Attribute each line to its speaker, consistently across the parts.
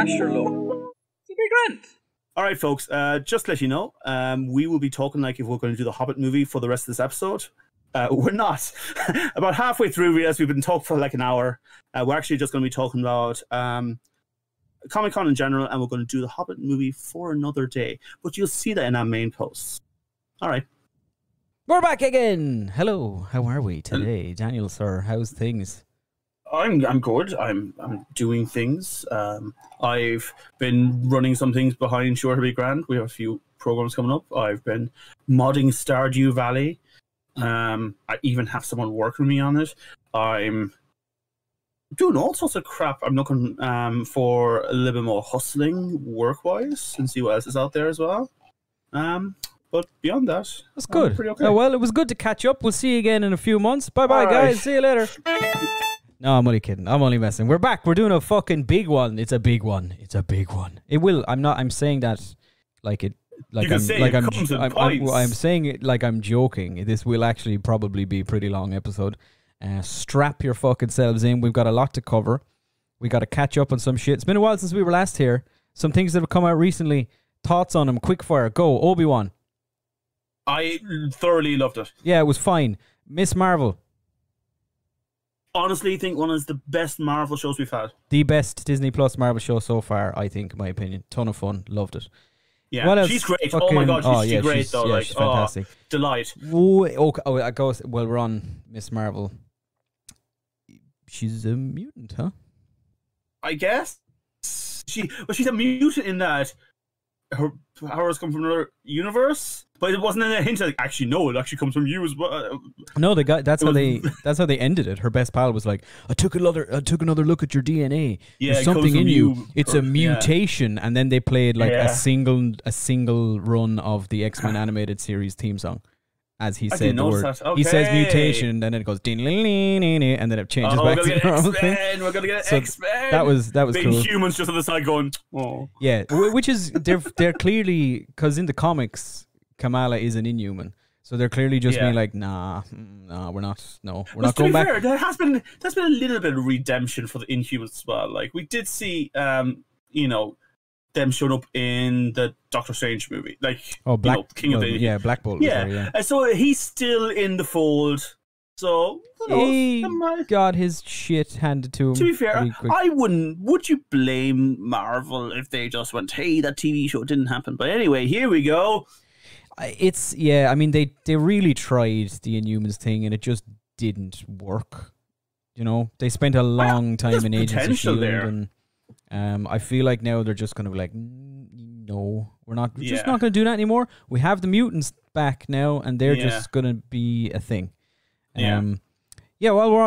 Speaker 1: Asher Low. It's a big grand.
Speaker 2: All right, folks, just to let you know, we will be talking like if we're going to do the Hobbit movie for the rest of this episode. We're not. About halfway through, we realized we've been talking for like an hour. We're actually just going to be talking about Comic-Con in general, and we're going to do the Hobbit movie for another day. But you'll see that in our main posts. All right.
Speaker 3: We're back again. Hello. How are we today? Daniel, sir, how's things?
Speaker 2: I'm good. I'm doing things. I've been running some things behind Sure to Be Grand. We have a few programs coming up. I've been modding Stardew Valley. I even have someone working with me on it. I'm doing all sorts of crap. I'm looking for a little bit more hustling work-wise and see what else is out there as well. But beyond that,
Speaker 3: that's good.
Speaker 2: Pretty okay.
Speaker 3: Oh, well, it was good to catch up. We'll see you again in a few months. Bye-bye, guys. See you later. No, I'm only kidding. I'm only messing. We're back. We're doing a fucking big one. It's a big one. It's a big one. It will. I'm saying that like it. Like I'm saying it like I'm joking. This will actually probably be a pretty long episode. Strap your fucking selves in. We've got a lot to cover. We got to catch up on some shit. It's been a while since we were last here. Some things that have come out recently. Thoughts on them? Quickfire. Go. Obi-Wan.
Speaker 2: I thoroughly loved it.
Speaker 3: Yeah, it was fine. Miss Marvel.
Speaker 2: Honestly, think one of the best Marvel shows we've had.
Speaker 3: The best Disney Plus Marvel show so far, I think, in my opinion. Ton of fun. Loved it.
Speaker 2: Yeah,
Speaker 3: what else?
Speaker 2: She's great.
Speaker 3: Fucking,
Speaker 2: oh my god, she's great though.
Speaker 3: Yeah,
Speaker 2: like,
Speaker 3: she's fantastic.
Speaker 2: Delight.
Speaker 3: I go. Well, we're on Miss Marvel. She's a mutant, huh?
Speaker 2: I guess. She's a mutant in that her powers come from another universe. But it wasn't a hint like, actually, no, it actually comes from you as well.
Speaker 3: No, that's how they ended it. Her best pal was like, I took another look at your DNA.
Speaker 2: Yeah,
Speaker 3: there's something in you. It's a mutation.
Speaker 2: Yeah.
Speaker 3: And then they played like a single run of the X-Men animated series theme song. As he said the word.
Speaker 2: Okay.
Speaker 3: He says mutation, and then it goes and then it changes back to the normal thing.
Speaker 2: We're gonna get X-Men.
Speaker 3: That was
Speaker 2: big
Speaker 3: cool.
Speaker 2: Humans just on the side going, oh.
Speaker 3: Yeah, which is they're clearly, because in the comics Kamala is an Inhuman, so they're clearly just being like, we're not going back.
Speaker 2: Fair, there's been a little bit of redemption for the Inhumans as well. Like we did see, them showing up in the Doctor Strange movie, like King of the
Speaker 3: Black Bolt.
Speaker 2: Yeah, and so he's still in the fold. So
Speaker 3: he got his shit handed to him.
Speaker 2: To be fair, I wouldn't. Would you blame Marvel if they just went, "Hey, that TV show didn't happen"? But anyway, here we go.
Speaker 3: I mean, they really tried the Inhumans thing, and it just didn't work. You know, they spent a long time in Agents of S.H.I.E.L.D. and I feel like now they're just going to be like, no, we're just not going to do that anymore. We have the mutants back now, and they're just going to be a thing. Well,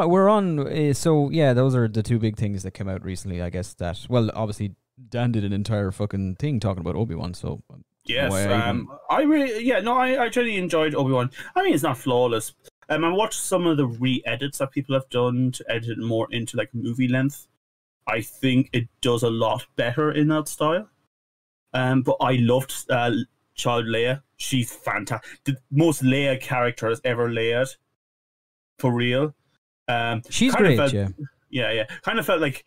Speaker 3: we're on. So yeah, those are the two big things that came out recently. I guess that. Well, obviously Dan did an entire fucking thing talking about Obi-Wan. So
Speaker 2: yes, I really enjoyed Obi-Wan. I mean, it's not flawless. I watched some of the re-edits that people have done to edit it more into like movie length. I think it does a lot better in that style. But I loved Child Leia. She's fantastic. The most Leia character has ever laid. For real.
Speaker 3: She's great,
Speaker 2: Yeah. Kind of felt like,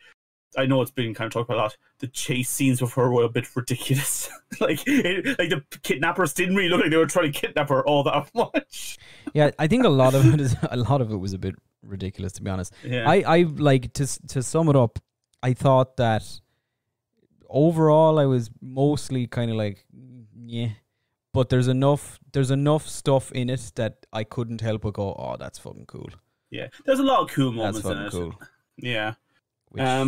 Speaker 2: I know it's been kind of talked about a lot, the chase scenes with her were a bit ridiculous. like the kidnappers didn't really look like they were trying to kidnap her all that much.
Speaker 3: Yeah, I think a lot of it was a bit ridiculous, to be honest. Yeah. I like to sum it up. I thought that overall I was mostly kind of like, yeah, but there's enough stuff in it that I couldn't help but go, oh, that's fucking cool.
Speaker 2: Yeah, there's a lot of cool moments in it. Cool. Yeah. Which, I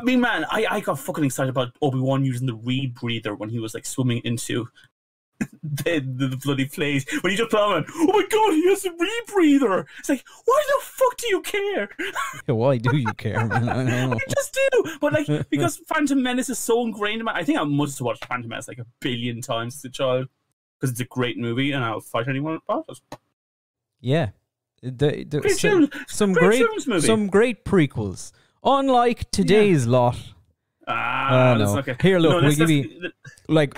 Speaker 2: mean, man, I got fucking excited about Obi-Wan using the rebreather when he was like swimming into the bloody place. When he just put on, oh my god, he has a rebreather. It's like, why the fuck do you care?
Speaker 3: Why do you care, man? I don't know.
Speaker 2: I just do. But like, because Phantom Menace is so ingrained in my, I think I must have watched Phantom Menace like 1 billion times as a child because it's a great movie and I'll fight anyone about it.
Speaker 3: Yeah. Some great prequels. Unlike today's lot. No.
Speaker 2: Okay.
Speaker 3: Here, look, we'll give you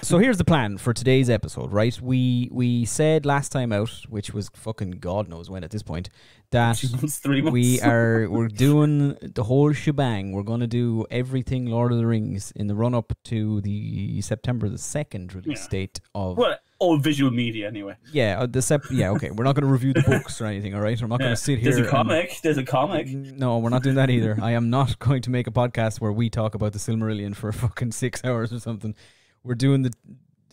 Speaker 3: so here's the plan for today's episode, right? We said last time out, which was fucking God knows when at this point, that
Speaker 2: 3 months.
Speaker 3: we're doing the whole shebang. We're going to do everything Lord of the Rings in the run up to the September the 2nd release date of
Speaker 2: all visual media anyway.
Speaker 3: Yeah, okay. We're not going to review the books or anything, all right? I'm not going to sit here.
Speaker 2: There's a comic.
Speaker 3: No, we're not doing that either. I am not going to make a podcast where we talk about the Silmarillion for fucking 6 hours or something. We're doing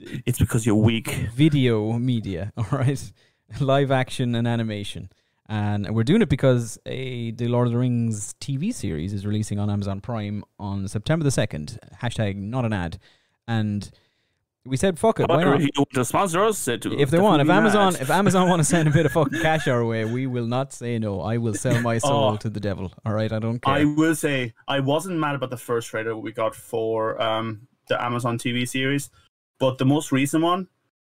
Speaker 2: It's because you're weak.
Speaker 3: Video media, all right? Live action and animation. And we're doing it because the Lord of the Rings TV series is releasing on Amazon Prime on September the 2nd. # not an ad. And we said, fuck it, why not?
Speaker 2: If you want to sponsor us,
Speaker 3: if they want, if Amazon want to send a bit of fucking cash our way, we will not say no. I will sell my soul to the devil. All right, I don't care.
Speaker 2: I will say, I wasn't mad about the first trailer we got for the Amazon TV series, but the most recent one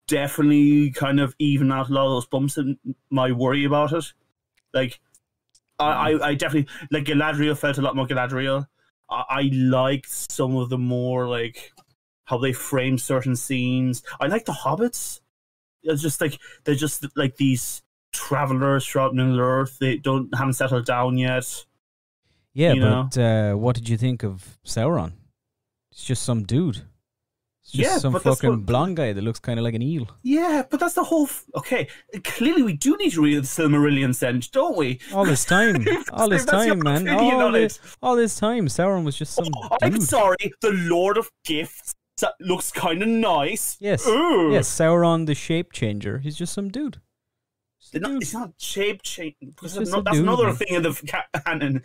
Speaker 2: definitely kind of even out a lot of those bumps and my worry about it. Like, I definitely, like, Galadriel felt a lot more Galadriel. I liked some of the more, like, how they frame certain scenes. I like the hobbits. It's just like they're just like these travelers throughout Middle Earth. They haven't settled down yet.
Speaker 3: Yeah, but what did you think of Sauron? It's just some dude. It's just some fucking blonde guy that looks kind of like an eel.
Speaker 2: Yeah, but that's the whole. Okay, clearly we do need to read the Silmarillion then, don't we?
Speaker 3: All this time, all this time, man. All this time, Sauron was just some dude.
Speaker 2: I'm sorry, the Lord of Gifts. That looks kind of nice.
Speaker 3: Yes.
Speaker 2: Ooh.
Speaker 3: Yes, Sauron the shape changer. He's just some dude.
Speaker 2: It's not shape change. That's another thing in the canon.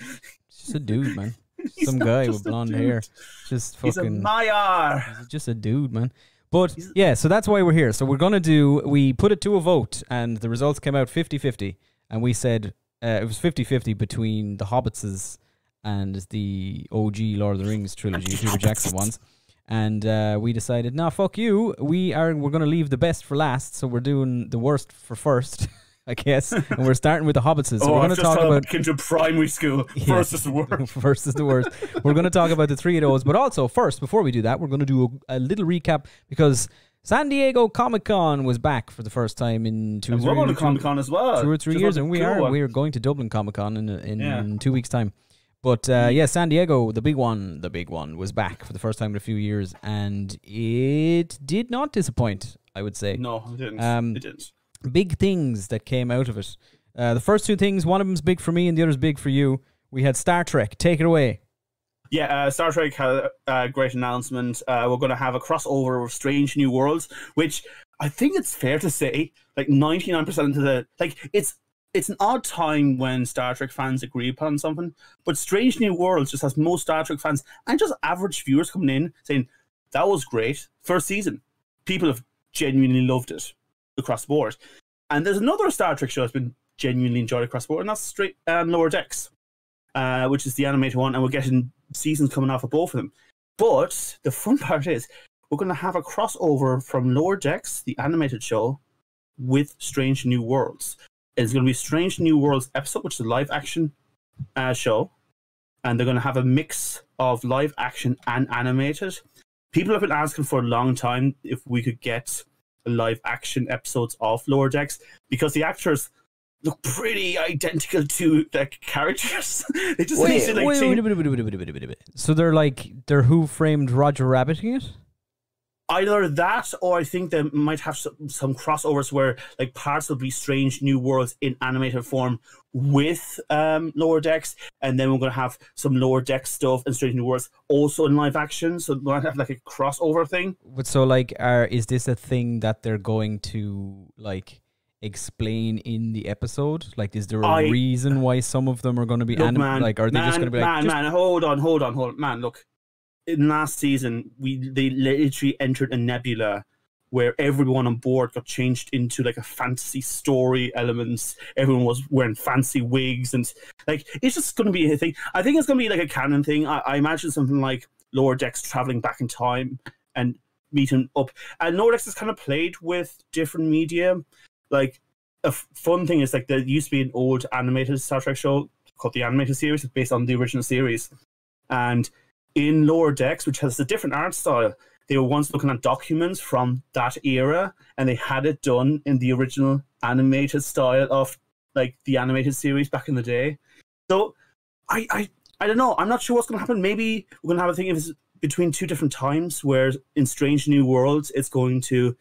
Speaker 3: It's just a dude, man. Some guy with blonde hair. Just fucking.
Speaker 2: He's a Maya.
Speaker 3: He's just a dude, man. But yeah, so that's why we're here. So we put it to a vote, and the results came out 50-50. And we said it was 50-50 between the Hobbitses and the OG Lord of the Rings trilogy, Peter Jackson ones. And we decided, nah, fuck you. We're going to leave the best for last, so we're doing the worst for first, I guess. And we're starting with the Hobbitses. So we're going to talk about
Speaker 2: into primary school. First is the worst.
Speaker 3: First is the worst. We're going to talk about the 3 of those, but also first, before we do that, we're going to do a little recap because San Diego Comic-Con was back for the first time in 2
Speaker 2: we're going to Comic-Con as well.
Speaker 3: 2 or 3 years, and we are going to Dublin Comic-Con in 2 weeks' time. But San Diego, the big one was back for the first time in a few years, and it did not disappoint, I would say.
Speaker 2: No, it didn't. It didn't.
Speaker 3: Big things that came out of it. The first 2 things, one of them's big for me and the other's big for you. We had Star Trek. Take it away.
Speaker 2: Yeah, Star Trek had a great announcement. We're going to have a crossover of Strange New Worlds, which I think it's fair to say, like 99% of the... Like, it's an odd time when Star Trek fans agree upon something, but Strange New Worlds just has most Star Trek fans and just average viewers coming in saying, that was great. First season. People have genuinely loved it across the board. And there's another Star Trek show that's been genuinely enjoyed across the board, and that's Lower Decks, which is the animated one, and we're getting seasons coming off of both of them. But the fun part is we're going to have a crossover from Lower Decks, the animated show, with Strange New Worlds. It's going to be Strange New Worlds episode, which is a live action show. And they're going to have a mix of live action and animated. People have been asking for a long time if we could get live action episodes of Lower Decks because the actors look pretty identical to the characters. They just need to
Speaker 3: wait. So they're Who Framed Roger Rabbiting it?
Speaker 2: Either that, or I think they might have some crossovers where like parts will be Strange New Worlds in animated form with Lower Decks, and then we're going to have some Lower Decks stuff and Strange New Worlds also in live action. So we might have like a crossover thing.
Speaker 3: But so like, is this a thing that they're going to like explain in the episode? Like, is there a reason why some of them are going to be animated? Like, are they just going to be like,
Speaker 2: hold on, man, look. In last season, they literally entered a nebula where everyone on board got changed into like a fantasy story elements. Everyone was wearing fancy wigs, and like it's just going to be a thing. I think it's going to be like a canon thing. I imagine something like Lower Decks traveling back in time and meeting up. And Lower Decks has kind of played with different media. Like a fun thing is like there used to be an old animated Star Trek show called the Animated Series, based on the original series, and in Lower Decks, which has a different art style. They were once looking at documents from that era, and they had it done in the original animated style of like the animated series back in the day. So I don't know. I'm not sure what's going to happen. Maybe we're going to have a thing if it's between two different times, where in Strange New Worlds, it's going to,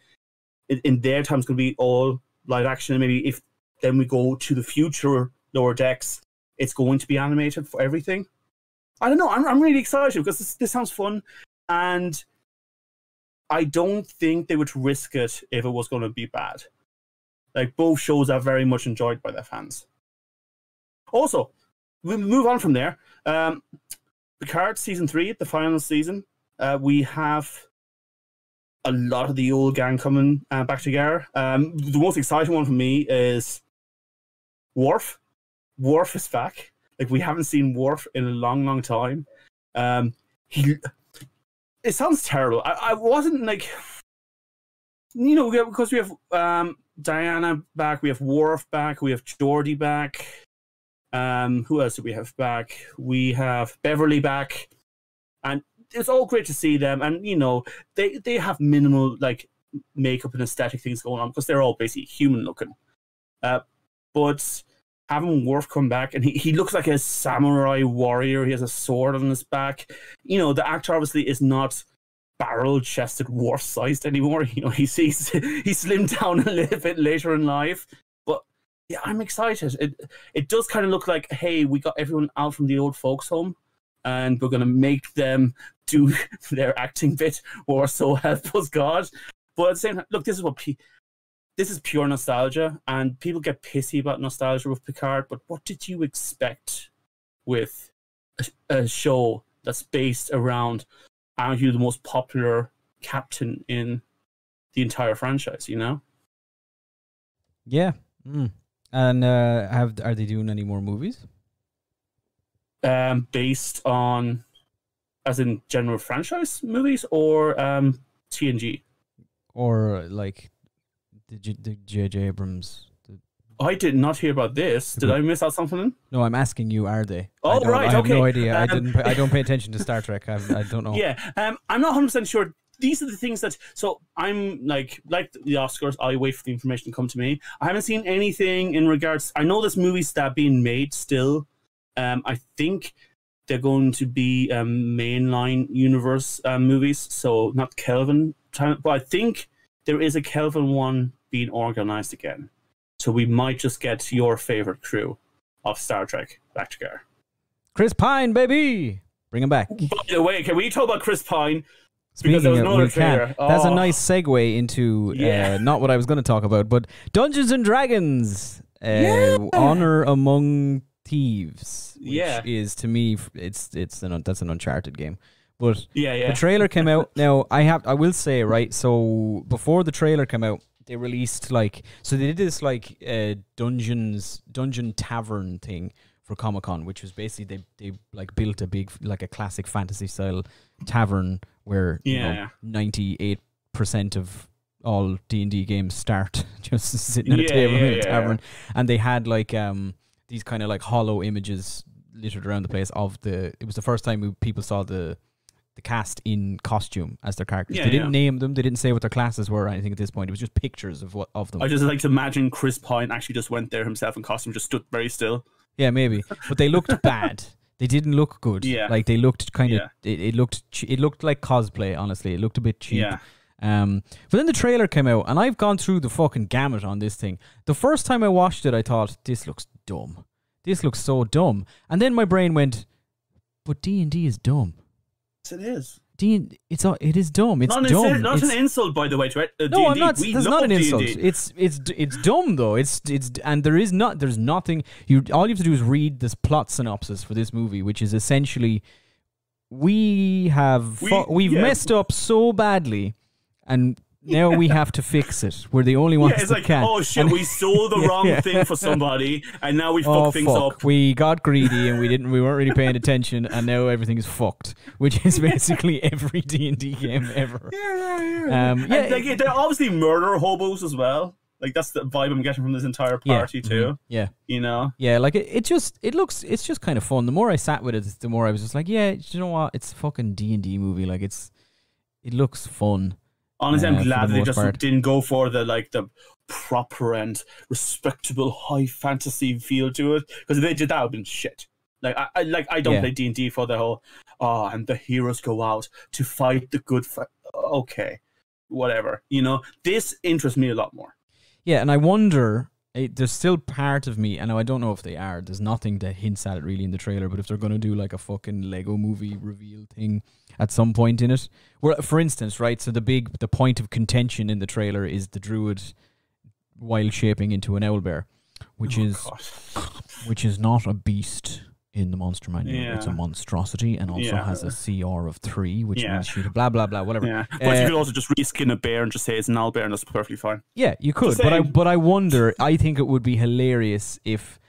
Speaker 2: in their time, it's going to be all live action. And maybe if then we go to the future Lower Decks, it's going to be animated for everything. I don't know. I'm really excited because this sounds fun. And I don't think they would risk it if it was going to be bad. Like, both shows are very much enjoyed by their fans. Also, we'll move on from there. Picard Season 3, the final season. We have a lot of the old gang coming back together. The most exciting one for me is Worf. Worf is back. Like, we haven't seen Worf in a long, long time. It sounds terrible. I wasn't like, you know, because we have Diana back, we have Worf back, we have Geordi back. Who else do we have back? We have Beverly back, and it's all great to see them. And you know, they have minimal like makeup and aesthetic things going on because they're all basically human looking. But having Worf come back, and he looks like a samurai warrior. He has a sword on his back. You know, the actor obviously is not barrel-chested Worf-sized anymore. You know, he slimmed down a little bit later in life. But yeah, I'm excited. It does kind of look like, hey, we got everyone out from the old folks' home, and we're going to make them do their acting bit, or so help us God. But at the same time, look, this is pure nostalgia, and people get pissy about nostalgia with Picard, but what did you expect with a show that's based around, arguably, the most popular captain in the entire franchise, you know?
Speaker 3: Yeah. And are they doing any more movies?
Speaker 2: Based on, as in general franchise movies, or TNG? Or
Speaker 3: like the J.J. Abrams.
Speaker 2: I did not hear about this. Did I miss out something?
Speaker 3: No, I'm asking you. Are they?
Speaker 2: Oh, right.
Speaker 3: I have
Speaker 2: okay.
Speaker 3: no idea. I don't pay attention to Star Trek. I don't know.
Speaker 2: Yeah. I'm not 100% sure. These are the things that. So I'm like the Oscars. I wait for the information to come to me. I haven't seen anything in regards. I know there's movies that are being made still. I think they're going to be mainline universe movies. So not Kelvin, but I think there is a Kelvin one being organized again. So we might just get your favorite crew of Star Trek back together.
Speaker 3: Chris Pine, baby! Bring him back.
Speaker 2: By the way, can we talk about Chris Pine?
Speaker 3: Speaking of, we can. That's a nice segue into not what I was going to talk about, but Dungeons and Dragons. Honor Among Thieves. Which is, to me, that's an Uncharted game. But the trailer came out. Now, I will say, right, so before the trailer came out, they released so they did this dungeon tavern thing for Comic-Con, which was basically they built a big a classic fantasy style tavern where 98% of all D&D games start just sitting at a table in a tavern, and they had these kind of hollow images littered around the place it was the first time people saw the cast in costume as their characters. They didn't name them. They didn't say what their classes were or anything at this point. It was just pictures of them.
Speaker 2: I just like to imagine Chris Pine actually just went there himself in costume, just stood very still.
Speaker 3: Yeah, maybe. But they looked bad. They didn't look good.
Speaker 2: Yeah.
Speaker 3: They looked kind of... It looked like cosplay, honestly. It looked a bit cheap.
Speaker 2: Yeah.
Speaker 3: But then the trailer came out, and I've gone through the fucking gamut on this thing. The first time I watched it, I thought, this looks dumb. This looks so dumb. And then my brain went, but D&D is dumb.
Speaker 2: Yes, it is.
Speaker 3: It is dumb. It's dumb.
Speaker 2: Not an insult, by the way. To
Speaker 3: no,
Speaker 2: D&D.
Speaker 3: I'm not. That's not an insult.
Speaker 2: D&D.
Speaker 3: It's dumb though. And there's nothing. All you have to do is read this plot synopsis for this movie, which is essentially we've messed up so badly, and now we have to fix it. We're the only ones that can.
Speaker 2: Oh shit, we sold the wrong thing for somebody, and now we fuck things up.
Speaker 3: We got greedy and we weren't really paying attention, and now everything is fucked. Which is basically every D&D game ever.
Speaker 2: Yeah. And they're obviously murder hobos as well. Like that's the vibe I'm getting from this entire party too.
Speaker 3: Yeah,
Speaker 2: you know.
Speaker 3: Yeah, like it's just kind of fun. The more I sat with it, the more I was just like, yeah, you know what? It's a fucking D&D movie. Like it looks fun.
Speaker 2: Honestly, I'm glad they just didn't go for the proper and respectable high fantasy feel to it. Because if they did that, it would have been shit. Like I don't play D&D for the whole and the heroes go out to fight the good fight. Okay, whatever. You know, this interests me a lot more.
Speaker 3: Yeah, and I wonder. There's still part of me, and I don't know if they are. There's nothing that hints at it really in the trailer. But if they're going to do like a fucking Lego movie reveal thing at some point in it, where, for instance, right? So the point of contention in the trailer is the druid wild shaping into an owlbear, which is not a beast in the monster manual. Yeah. It's a monstrosity and also has a CR of 3, which means shoot blah blah blah whatever. Yeah.
Speaker 2: But you could also just reskin a bear and just say it's an owlbear, and that's perfectly fine.
Speaker 3: Yeah, you could. But I wonder. I think it would be hilarious if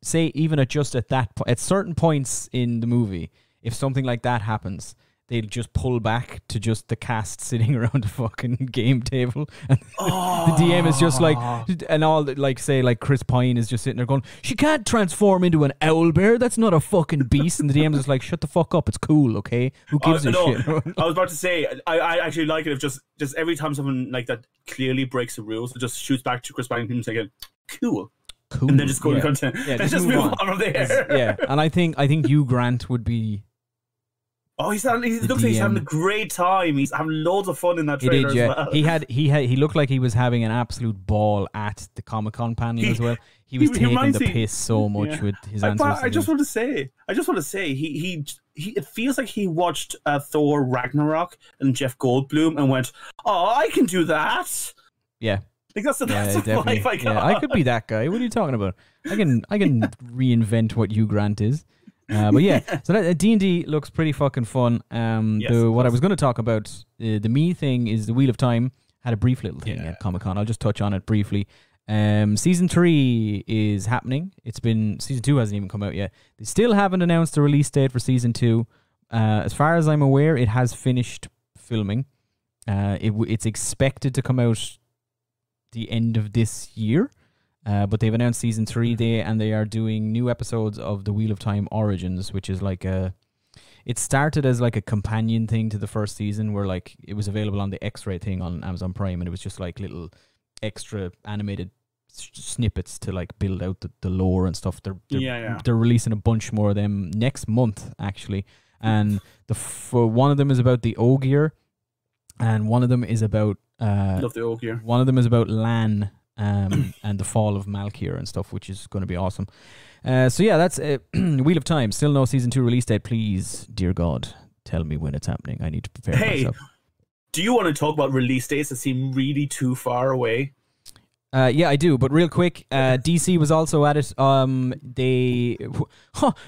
Speaker 3: say even at certain points in the movie, if something like that happens, they'd just pull back to just the cast sitting around a fucking game table. And the DM is just like, and all like say like Chris Pine is just sitting there going, she can't transform into an owlbear. That's not a fucking beast. And the DM is like, shut the fuck up. It's cool, okay? Who gives a shit?
Speaker 2: I was about to say, I actually like it if just every time someone like that clearly breaks the rules, it just shoots back to Chris Pine and saying, cool. And then just go to content. Yeah, just move on from there.
Speaker 3: Yeah, and I think Hugh Grant would be.
Speaker 2: Oh, he looks like he's having a great time. He's having loads of fun in that trailer as well.
Speaker 3: He looked like he was having an absolute ball at the Comic-Con panel as well. He was taking the piss so much with his answers.
Speaker 2: I just want to say, he it feels like he watched Thor Ragnarok and Jeff Goldblum and went, "Oh, I can do that."
Speaker 3: Yeah.
Speaker 2: Like that's the vibe I got.
Speaker 3: Yeah, I could be that guy. What are you talking about? I can reinvent what Hugh Grant is. But yeah, so that D&D looks pretty fucking fun. What I was going to talk about, the me thing is the Wheel of Time had a brief little thing at Comic-Con. I'll just touch on it briefly. Season 3 is happening. Season 2 hasn't even come out yet. They still haven't announced the release date for Season 2. As far as I'm aware, it has finished filming. It's expected to come out the end of this year. But they've announced Season 3 and they are doing new episodes of the Wheel of Time Origins, which is like it started as like a companion thing to the first season where like it was available on the X-Ray thing on Amazon Prime, and it was just like little extra animated snippets to like build out the lore and stuff. They're releasing a bunch more of them next month actually, and one of them is about the Ogier, and one of them is about
Speaker 2: love the Ogier.
Speaker 3: One of them is about Lan. And the fall of Malkier and stuff, which is going to be awesome. So yeah, that's Wheel of Time. Still no Season 2 release date. Please, dear God, tell me when it's happening. I need to prepare myself.
Speaker 2: Do you want to talk about release dates that seem really too far away?
Speaker 3: Yeah, I do. But real quick, DC was also at it.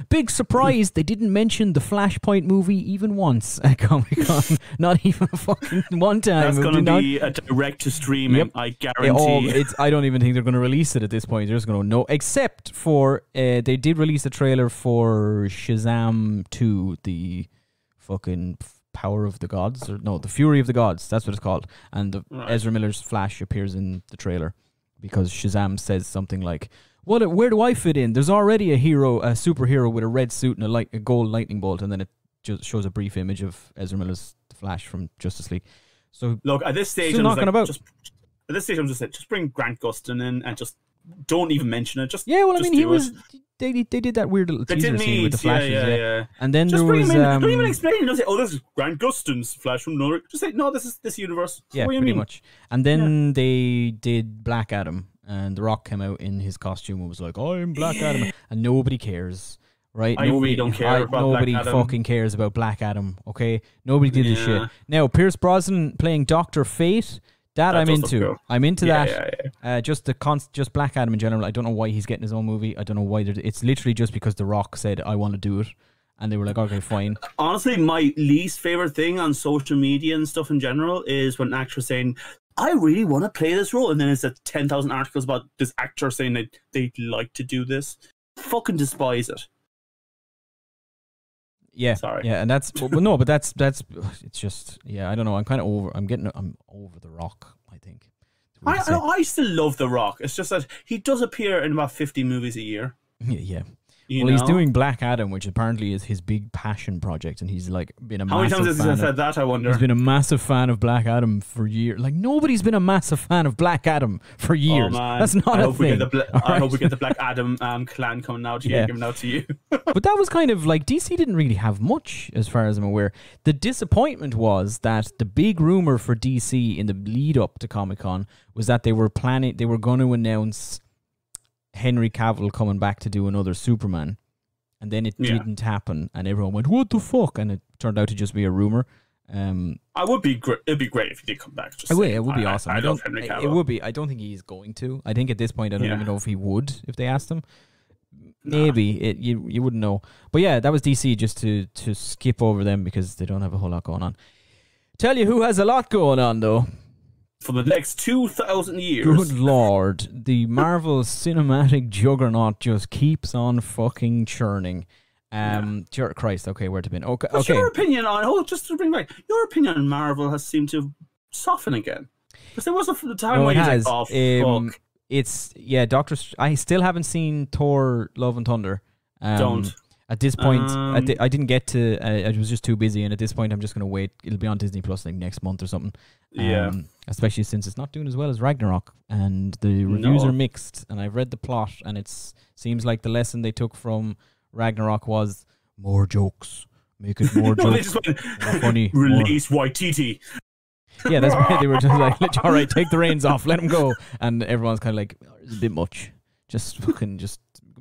Speaker 3: Big surprise, they didn't mention the Flashpoint movie even once at Comic-Con. Not even fucking one time.
Speaker 2: That's going to be a direct-to-stream, I guarantee.
Speaker 3: I don't even think they're going to release it at this point. They're just going to know. Except for, they did release a trailer for Shazam 2, the fucking Power of the Gods. The Fury of the Gods. That's what it's called. And Ezra Miller's Flash appears in the trailer. Because Shazam says something like, where do I fit in? There's already a superhero with a red suit and a gold lightning bolt, and then it just shows a brief image of Ezra Miller's The Flash from Justice League. So
Speaker 2: look, at this stage, just bring Grant Gustin in and just don't even mention it. They did
Speaker 3: that weird little teaser scene with the Flashes. Yeah. And then
Speaker 2: just
Speaker 3: there was
Speaker 2: don't even explain it. Don't say, "Oh, this is Grant Gustin's Flash from another." Just say, "No, this is this universe."
Speaker 3: Yeah, pretty much. And then they did Black Adam, and The Rock came out in his costume and was like, "I'm Black Adam," and nobody cares, right?
Speaker 2: Nobody don't care about
Speaker 3: nobody
Speaker 2: Black Adam.
Speaker 3: Fucking cares about Black Adam. Okay, nobody did this shit. Now Pierce Brosnan playing Dr. Fate. That I'm into. Cool. I'm into that. Yeah. Just Black Adam in general. I don't know why he's getting his own movie. I don't know why. It's literally just because The Rock said, I want to do it. And they were like, okay, fine.
Speaker 2: Honestly, my least favorite thing on social media and stuff in general is when an actor saying, I really want to play this role. And then it's 10,000 articles about this actor saying that they'd like to do this. Fucking despise it.
Speaker 3: Yeah,
Speaker 2: sorry.
Speaker 3: Yeah, and that's it's just I don't know. I'm over The Rock. I think
Speaker 2: I still love The Rock. It's just that he does appear in about 50 movies a year.
Speaker 3: Yeah. He's doing Black Adam, which apparently is his big passion project, and he's like been a
Speaker 2: How many times has he said that, I wonder?
Speaker 3: He's been a massive fan of Black Adam for years. Like, nobody's been a massive fan of Black Adam for years. Oh, man. That's not a thing.
Speaker 2: I hope we get the Black Adam clan coming out to you, giving out to you.
Speaker 3: But that was kind of like, DC didn't really have much, as far as I'm aware. The disappointment was that the big rumor for DC in the lead up to Comic-Con was that they were going to announce Henry Cavill coming back to do another Superman, and then it didn't happen, and everyone went, "What the fuck?" And it turned out to just be a rumor.
Speaker 2: I would be great. It'd be great if he did come back.
Speaker 3: It would be awesome. I love Henry Cavill. It would be. I don't think he's going to. I think at this point, I don't even know if he would if they asked him. Maybe you wouldn't know. But yeah, that was DC, just to skip over them because they don't have a whole lot going on. Tell you who has a lot going on though.
Speaker 2: For the next 2,000 years.
Speaker 3: Good Lord. The Marvel cinematic juggernaut just keeps on fucking churning. Christ, okay, where to been? Okay.
Speaker 2: What's your opinion on, just to bring back, your opinion on Marvel has seemed to soften again. Because there was a time where you was like, oh, fuck.
Speaker 3: It's, I still haven't seen Thor Love and Thunder.
Speaker 2: Don't.
Speaker 3: At this point, I didn't get to. I was just too busy, and at this point, I'm just going to wait. It'll be on Disney Plus like next month or something. Especially since it's not doing as well as Ragnarok, and the reviews are mixed. And I've read the plot, and it seems like the lesson they took from Ragnarok was more jokes, make it more jokes,
Speaker 2: they just went,
Speaker 3: more funny.
Speaker 2: Release Waititi.
Speaker 3: Yeah, that's why they were just like, all right, take the reins off, let him go, and everyone's kind of like, it's a bit much. Just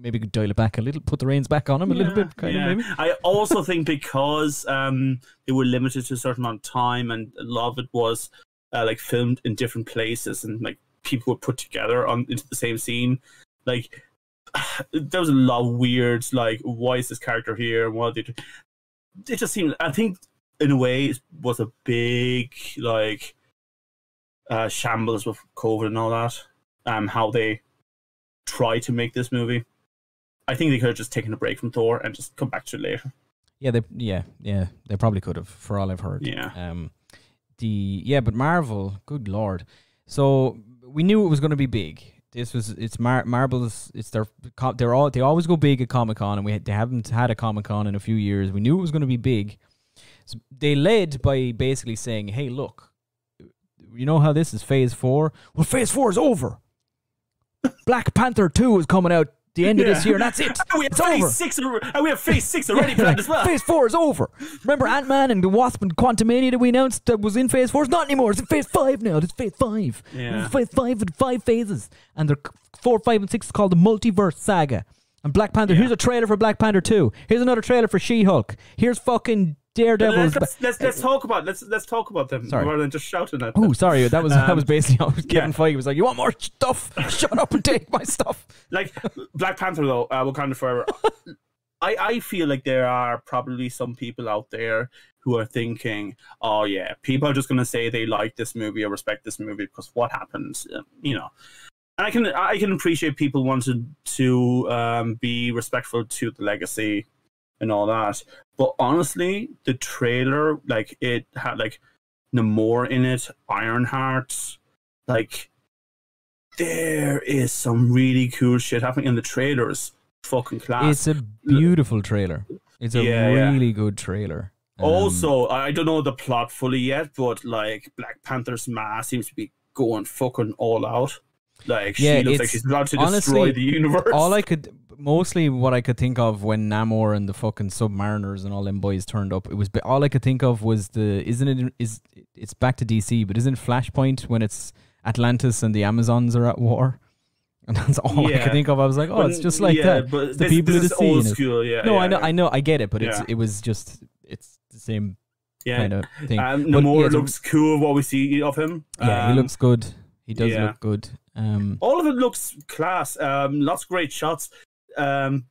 Speaker 3: maybe dial it back a little, put the reins back on him a little bit, kind of maybe.
Speaker 2: I also think because they were limited to a certain amount of time, and a lot of it was like filmed in different places, and like people were put together into the same scene. Like there was a lot of weird, like, why is this character here? And what did it just seemed? I think in a way it was a big like shambles with COVID and all that. How they try to make this movie. I think they could have just taken a break from Thor and just come back to it later.
Speaker 3: Yeah, they probably could have, for all I've heard.
Speaker 2: Yeah.
Speaker 3: But Marvel, good Lord. So we knew it was going to be big. Marvel's. They always go big at Comic-Con, and they haven't had a Comic-Con in a few years. We knew it was going to be big. So they led by basically saying, "Hey, look, you know how this is Phase 4? Well, Phase 4 is over. Black Panther 2 is coming out the end of this year, and that's it.
Speaker 2: And we have Phase 6 already planned as well.
Speaker 3: Phase 4 is over. Remember Ant-Man and the Wasp and Quantumania that we announced that was in Phase 4? It's not anymore. It's in Phase 5 now. It's Phase 5.
Speaker 2: Yeah.
Speaker 3: It's Phase 5 with 5 phases. And they're 4, 5, and 6 is called the Multiverse Saga. And Black Panther, here's a trailer for Black Panther 2. Here's another trailer for She-Hulk. Here's fucking Daredevil.
Speaker 2: Let's talk about them rather than just shouting at them.
Speaker 3: Oh, sorry, that was basically Kevin Feige was like, "You want more stuff? Shut up and take my stuff."
Speaker 2: Like Black Panther though, Wakanda Forever. I feel like there are probably some people out there who are thinking, "Oh yeah, people are just going to say they like this movie or respect this movie because what happens, you know." And I can appreciate people wanting to be respectful to the legacy and all that. But honestly, the trailer, like, it had like Namor in it, Ironheart, like there is some really cool shit happening in the trailers. Fucking class.
Speaker 3: It's a beautiful trailer. It's a really good trailer.
Speaker 2: Also, I don't know the plot fully yet, but like Black Panther's ma seems to be going fucking all out. Like she looks like she's about to destroy the universe.
Speaker 3: Mostly what I could think of when Namor and the fucking Submariners and all them boys turned up, all I could think of was it's back to DC, but isn't Flashpoint when it's Atlantis and the Amazons are at war? And that's all I could think of. I was like, it's just like that.
Speaker 2: But
Speaker 3: the people of the sea.
Speaker 2: Old school,
Speaker 3: I know, I get it, but it's the same kind of thing.
Speaker 2: Namor looks cool. What we see of him.
Speaker 3: Yeah, he looks good. He does look good.
Speaker 2: All of it looks class. Lots of great shots. The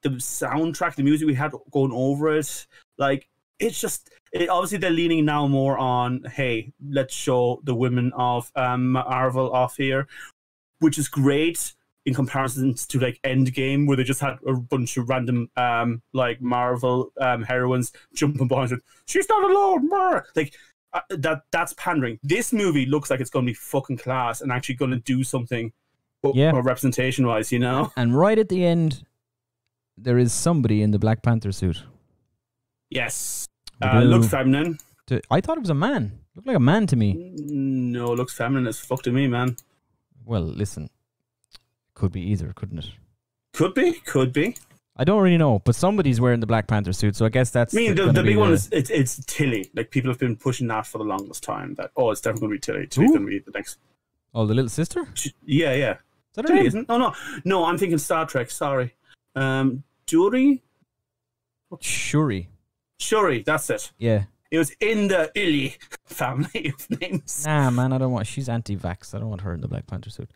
Speaker 2: soundtrack, the music we had going over it, like obviously they're leaning now more on, hey, let's show the women of Marvel off here, which is great in comparison to like Endgame, where they just had a bunch of random like Marvel heroines jumping behind it. She's not alone, like that's pandering. This movie looks like it's going to be fucking class and actually going to do something, representation wise, you know.
Speaker 3: And right at the end, there is somebody in the Black Panther suit.
Speaker 2: Yes, looks feminine.
Speaker 3: I thought it was a man. Looked like a man to me.
Speaker 2: No, it looks feminine as fuck to me, man.
Speaker 3: Well, listen, could be either, couldn't it?
Speaker 2: Could be.
Speaker 3: I don't really know, but somebody's wearing the Black Panther suit, so I guess that's.
Speaker 2: I mean, the big one is it's Tilly. Like, people have been pushing that for the longest time. That it's definitely going to be Tilly. Tilly's going to be the next.
Speaker 3: Oh, the little sister.
Speaker 2: Yeah. Is
Speaker 3: that her
Speaker 2: Tilly,
Speaker 3: name?
Speaker 2: isn't? No. I'm thinking Star Trek. Sorry, Shuri. Shuri, that's it.
Speaker 3: Yeah.
Speaker 2: It was in the Illy family of names.
Speaker 3: Nah, man, I don't want. She's anti-vax. I don't want her in the Black Panther suit.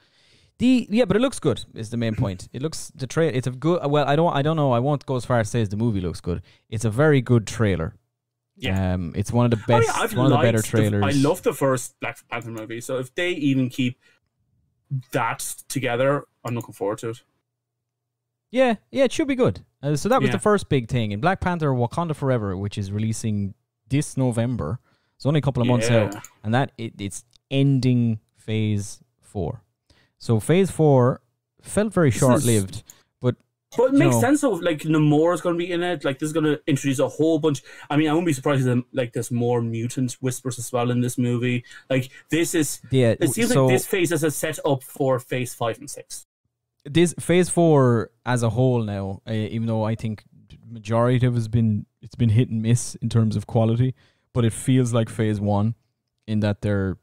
Speaker 3: But it looks good. Is the main point. It looks it's a good. Well, I don't know. I won't go as far as say as the movie looks good. It's a very good trailer.
Speaker 2: Yeah.
Speaker 3: It's one of the best. One of the better trailers.
Speaker 2: I love the first Black Panther movie. So if they even keep that together, I'm looking forward to it.
Speaker 3: Yeah, it should be good. So that was the first big thing. In Black Panther Wakanda Forever, which is releasing this November. It's only a couple of months out. And that it's ending Phase 4. So Phase 4 felt very short-lived. But
Speaker 2: it makes sense, though. Like, Namor is going to be in it. Like, this is going to introduce a whole bunch. I mean, I wouldn't be surprised if there's more mutant whispers as well in this movie. Like, this is... Yeah, it seems like this phase is a set up for Phase 5 and 6.
Speaker 3: This Phase 4 as a whole now, even though I think majority of it's been hit and miss in terms of quality, but it feels like Phase 1 in that they're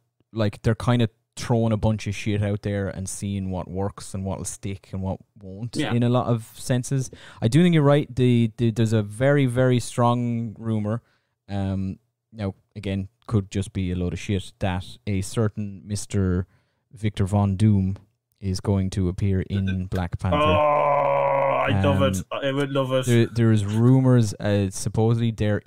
Speaker 3: kind of throwing a bunch of shit out there and seeing what works and what will stick and what won't in a lot of senses. I do think you're right. There's a very, very strong rumor. Now, again, could just be a load of shit that a certain Mr. Victor Von Doom is going to appear in Black Panther.
Speaker 2: Oh, I love it. I would love it.
Speaker 3: There's rumors. Supposedly there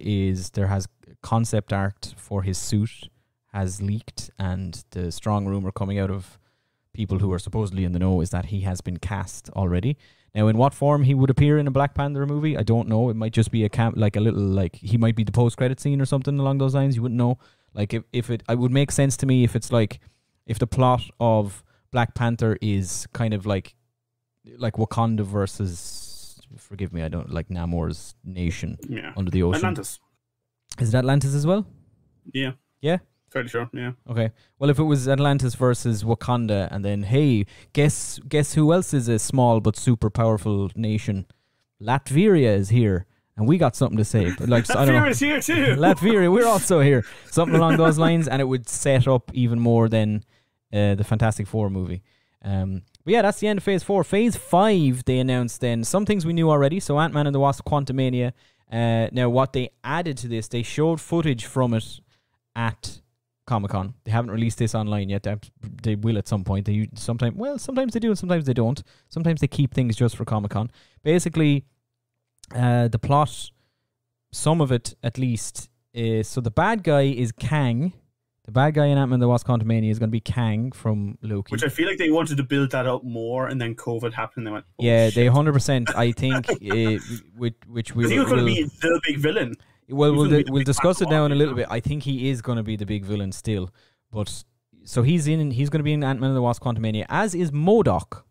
Speaker 3: has concept art for his suit has leaked, and the strong rumor coming out of people who are supposedly in the know is that he has been cast already. Now, in what form he would appear in a Black Panther movie, I don't know. It might just be he might be the post-credit scene or something along those lines. You wouldn't know. Like, it would make sense to me if it's like, if the plot of Black Panther is kind of like Wakanda versus, forgive me, I don't like Namor's nation under the ocean.
Speaker 2: Atlantis.
Speaker 3: Is it Atlantis as well?
Speaker 2: Yeah.
Speaker 3: Yeah?
Speaker 2: Fairly sure, yeah.
Speaker 3: Okay. Well, if it was Atlantis versus Wakanda, and then, hey, guess who else is a small but super powerful nation? Latveria is here, and we got something to say. But like,
Speaker 2: Latveria is here too.
Speaker 3: Latveria, we're also here. Something along those lines, and it would set up even more than the Fantastic Four movie. But yeah, that's the end of Phase 4. Phase 5, they announced then some things we knew already. So Ant-Man and the Wasp: Quantumania. Now, what they added to this, they showed footage from it at Comic-Con. They haven't released this online yet. They will at some point. Sometimes they do and sometimes they don't. Sometimes they keep things just for Comic-Con. Basically, the plot, some of it at least, is, so the bad guy is Kang. The bad guy in Ant-Man and the Wasp: Quantumania is going to be Kang from Loki.
Speaker 2: Which I feel like they wanted to build that up more, and then COVID happened and they went,
Speaker 3: shit. They 100%, I think, which we
Speaker 2: will... going to be the big villain.
Speaker 3: Well, we'll discuss it now in a little bit. I think he is going to be the big villain still. But so he's going to be in Ant-Man and the Wasp: Quantumania, as is MODOK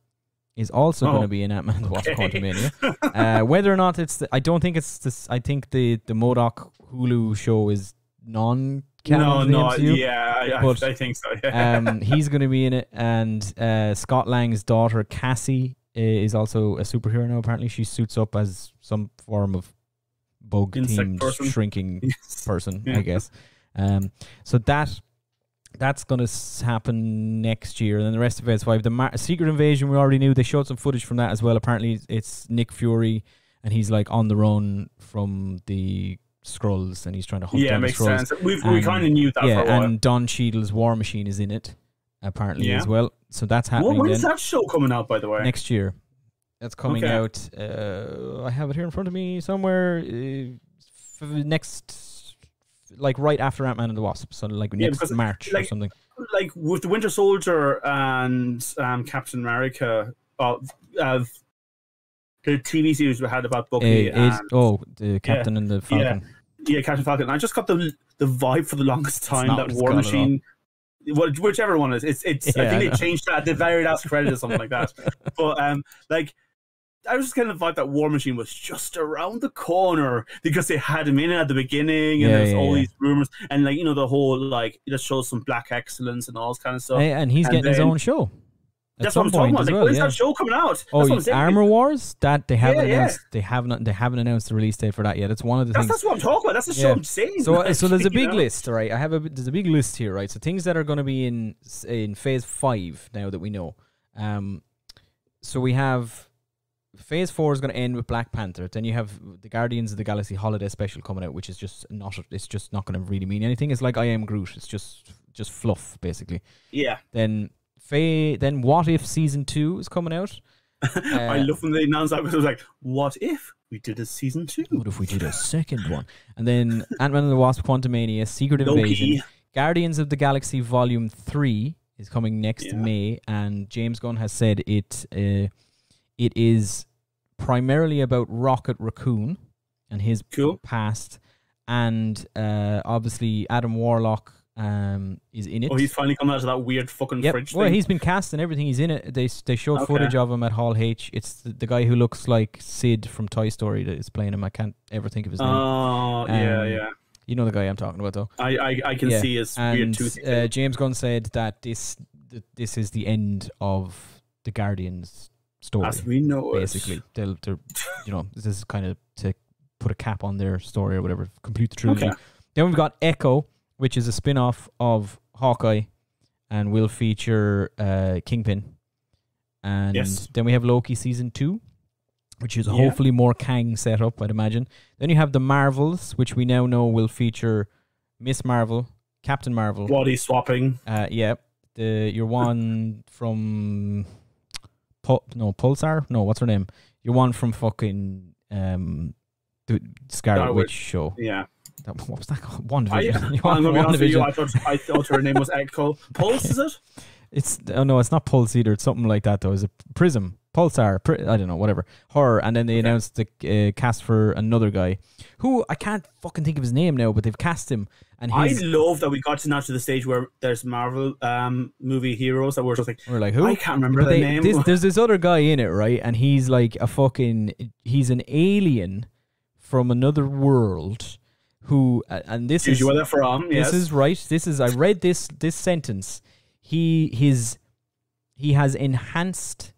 Speaker 3: is also going to be in Ant-Man and the Wasp: Quantumania. Whether or not I don't think it's this. I think the MODOK Hulu show is non-canon.
Speaker 2: I think so. Yeah.
Speaker 3: He's going to be in it, and Scott Lang's daughter Cassie is also a superhero now. Apparently, she suits up as some form of bug-themed shrinking person, I guess. So that's going to happen next year. And then the rest of Phase 5. The Secret Invasion, we already knew. They showed some footage from that as well. Apparently, it's Nick Fury, and he's like on the run from the Skrulls, and he's trying to hunt down the Skrulls.
Speaker 2: Yeah, makes sense. We kind of knew that for a while.
Speaker 3: And Don Cheadle's War Machine is in it, apparently, as well. So that's happening.
Speaker 2: When is that show coming out, by the way?
Speaker 3: Next year. That's coming out. I have it here in front of me somewhere. Next, like right after Ant-Man and the Wasp, so like next March or something.
Speaker 2: Like with the Winter Soldier and Captain America, the TV series we had about Bucky.
Speaker 3: The Captain and the Falcon.
Speaker 2: Yeah, Captain Falcon. I just got the vibe for the longest time that War Machine, whichever one it is, it's. I think they changed that at the very last credit or something like that. But like, I was just kind of the vibe that War Machine was just around the corner because they had him in at the beginning, and there's all these rumors, and like the whole like it just shows some black excellence and all this kind of stuff.
Speaker 3: And he's getting his own show.
Speaker 2: That's what I'm talking about. Like, when's that show coming out?
Speaker 3: Armor Wars? That they haven't announced. They haven't announced the release date for that yet. It's one of the things.
Speaker 2: That's what I'm talking about. That's the show I'm saying.
Speaker 3: So there's a big list, right? There's a big list here, right? So things that are going to be in Phase 5 now that we know. So we have Phase 4 is going to end with Black Panther. Then you have the Guardians of the Galaxy Holiday Special coming out, which is just not. It's just not going to really mean anything. It's like I Am Groot. It's just fluff, basically.
Speaker 2: Yeah.
Speaker 3: Then What If Season 2 is coming out.
Speaker 2: I love when they announced that because it was like, what if we did a Season 2?
Speaker 3: What if we did a second one? And then Ant-Man and the Wasp, Quantumania, Secret Invasion, Guardians of the Galaxy Volume 3 is coming next May, and James Gunn has said it is primarily about Rocket Raccoon and his past, and obviously Adam Warlock is in it.
Speaker 2: Oh, he's finally coming out of that weird fucking fridge
Speaker 3: well,
Speaker 2: thing.
Speaker 3: he's been cast and everything. He's in it. They showed footage of him at Hall H. It's the guy who looks like Sid from Toy Story that is playing him. I can't ever think of his name.
Speaker 2: Oh, yeah.
Speaker 3: You know the guy I'm talking about, though.
Speaker 2: I can see his weird tooth.
Speaker 3: James Gunn said that this is the end of the Guardians story.
Speaker 2: As we know
Speaker 3: basically. They're this is kind of to put a cap on their story or whatever, complete the trilogy.
Speaker 2: Okay.
Speaker 3: Then we've got Echo, which is a spin-off of Hawkeye and will feature Kingpin. And then we have Loki Season 2, which is hopefully more Kang set up, I'd imagine. Then you have the Marvels, which we now know will feature Miss Marvel, Captain Marvel.
Speaker 2: Body swapping.
Speaker 3: Your one from Pulsar? No, what's her name? Your one from fucking the Scarlet Witch show.
Speaker 2: Yeah.
Speaker 3: What was that called? WandaVision.
Speaker 2: I'm going to be honest with you, I thought her name was Echo. Pulse, is it?
Speaker 3: It's not Pulse either. It's something like that, though. Is it Prism? Pulsar? I don't know, whatever. Her, and then they announced the cast for another guy, who I can't fucking think of his name now, but they've cast him. And I
Speaker 2: love that we got to now to the stage where there's Marvel movie heroes that we're just like,
Speaker 3: who?
Speaker 2: I can't remember the name.
Speaker 3: There's this other guy in it, right? And he's like he's an alien from another world. Who and this is
Speaker 2: where they're from. Yes.
Speaker 3: This is right. I read this sentence. He has enhanced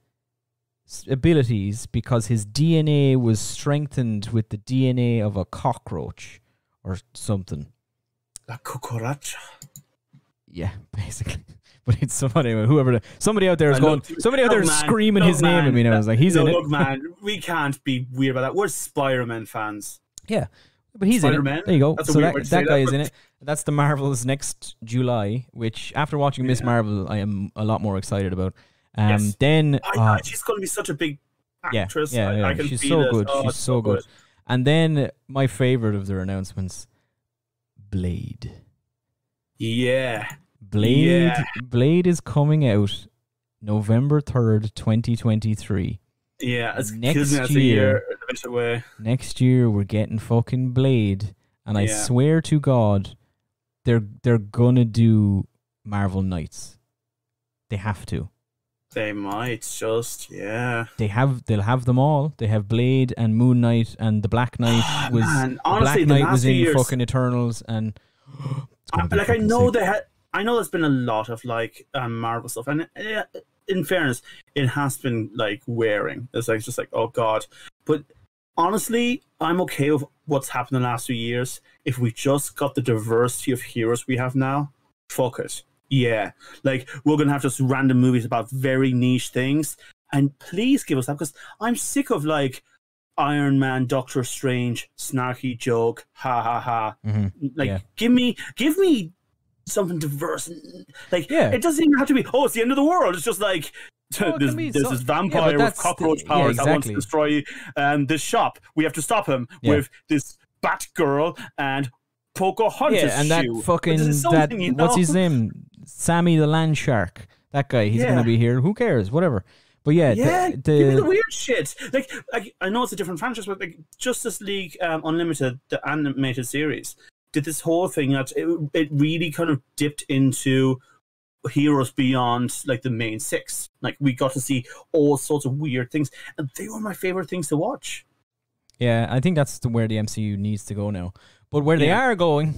Speaker 3: abilities because his DNA was strengthened with the DNA of a cockroach or something.
Speaker 2: La cucaracha.
Speaker 3: Yeah, basically. But it's somebody out there is screaming his name at me now. I was like, he's in it.
Speaker 2: Look, man, we can't be weird about that. We're Spider-Man fans.
Speaker 3: Yeah. But he's
Speaker 2: Spider-Man.
Speaker 3: in it. There you go.
Speaker 2: That's
Speaker 3: so that guy is in it. That's the Marvels next July, which after watching Miss Marvel, I am a lot more excited about. Then
Speaker 2: she's going to be such a big actress.
Speaker 3: Yeah.
Speaker 2: I can
Speaker 3: she's
Speaker 2: feel
Speaker 3: so good.
Speaker 2: Oh,
Speaker 3: she's so good. And then my favorite of their announcements, Blade.
Speaker 2: Yeah.
Speaker 3: Blade is coming out November 3rd, 2023.
Speaker 2: Yeah, it's
Speaker 3: next
Speaker 2: year.
Speaker 3: Next year we're getting fucking Blade, and I swear to God, they're gonna do Marvel Knights. They have to.
Speaker 2: They might just
Speaker 3: They'll have them all. They have Blade and Moon Knight and the Black Knight
Speaker 2: Honestly,
Speaker 3: Black Knight was in fucking Eternals, and
Speaker 2: I know there's been a lot of like Marvel stuff, and in fairness, it has been like wearing. It's like just like, oh god. But honestly, I'm okay with what's happened in the last few years. If we just got the diversity of heroes we have now, fuck it. Yeah. Like, we're gonna have just random movies about very niche things. And please give us that, because I'm sick of like Iron Man, Doctor Strange, snarky joke, ha ha ha.
Speaker 3: Mm-hmm.
Speaker 2: Like give me something diverse. Like, it doesn't even have to be, it's the end of the world. It's just like, there's this vampire with cockroach powers that wants to destroy this shop. We have to stop him with this Batgirl and Pocahontas.
Speaker 3: Yeah, and that fucking, what's his name? Sammy the Land Shark. That guy, he's going to be here. Who cares? Whatever. But yeah,
Speaker 2: yeah, give me the weird shit. Like I know it's a different franchise, but like Justice League Unlimited, the animated series, did this whole thing that it really kind of dipped into heroes beyond like the main six. Like we got to see all sorts of weird things, and they were my favorite things to watch.
Speaker 3: Yeah, I think that's where the MCU needs to go now. But where they are going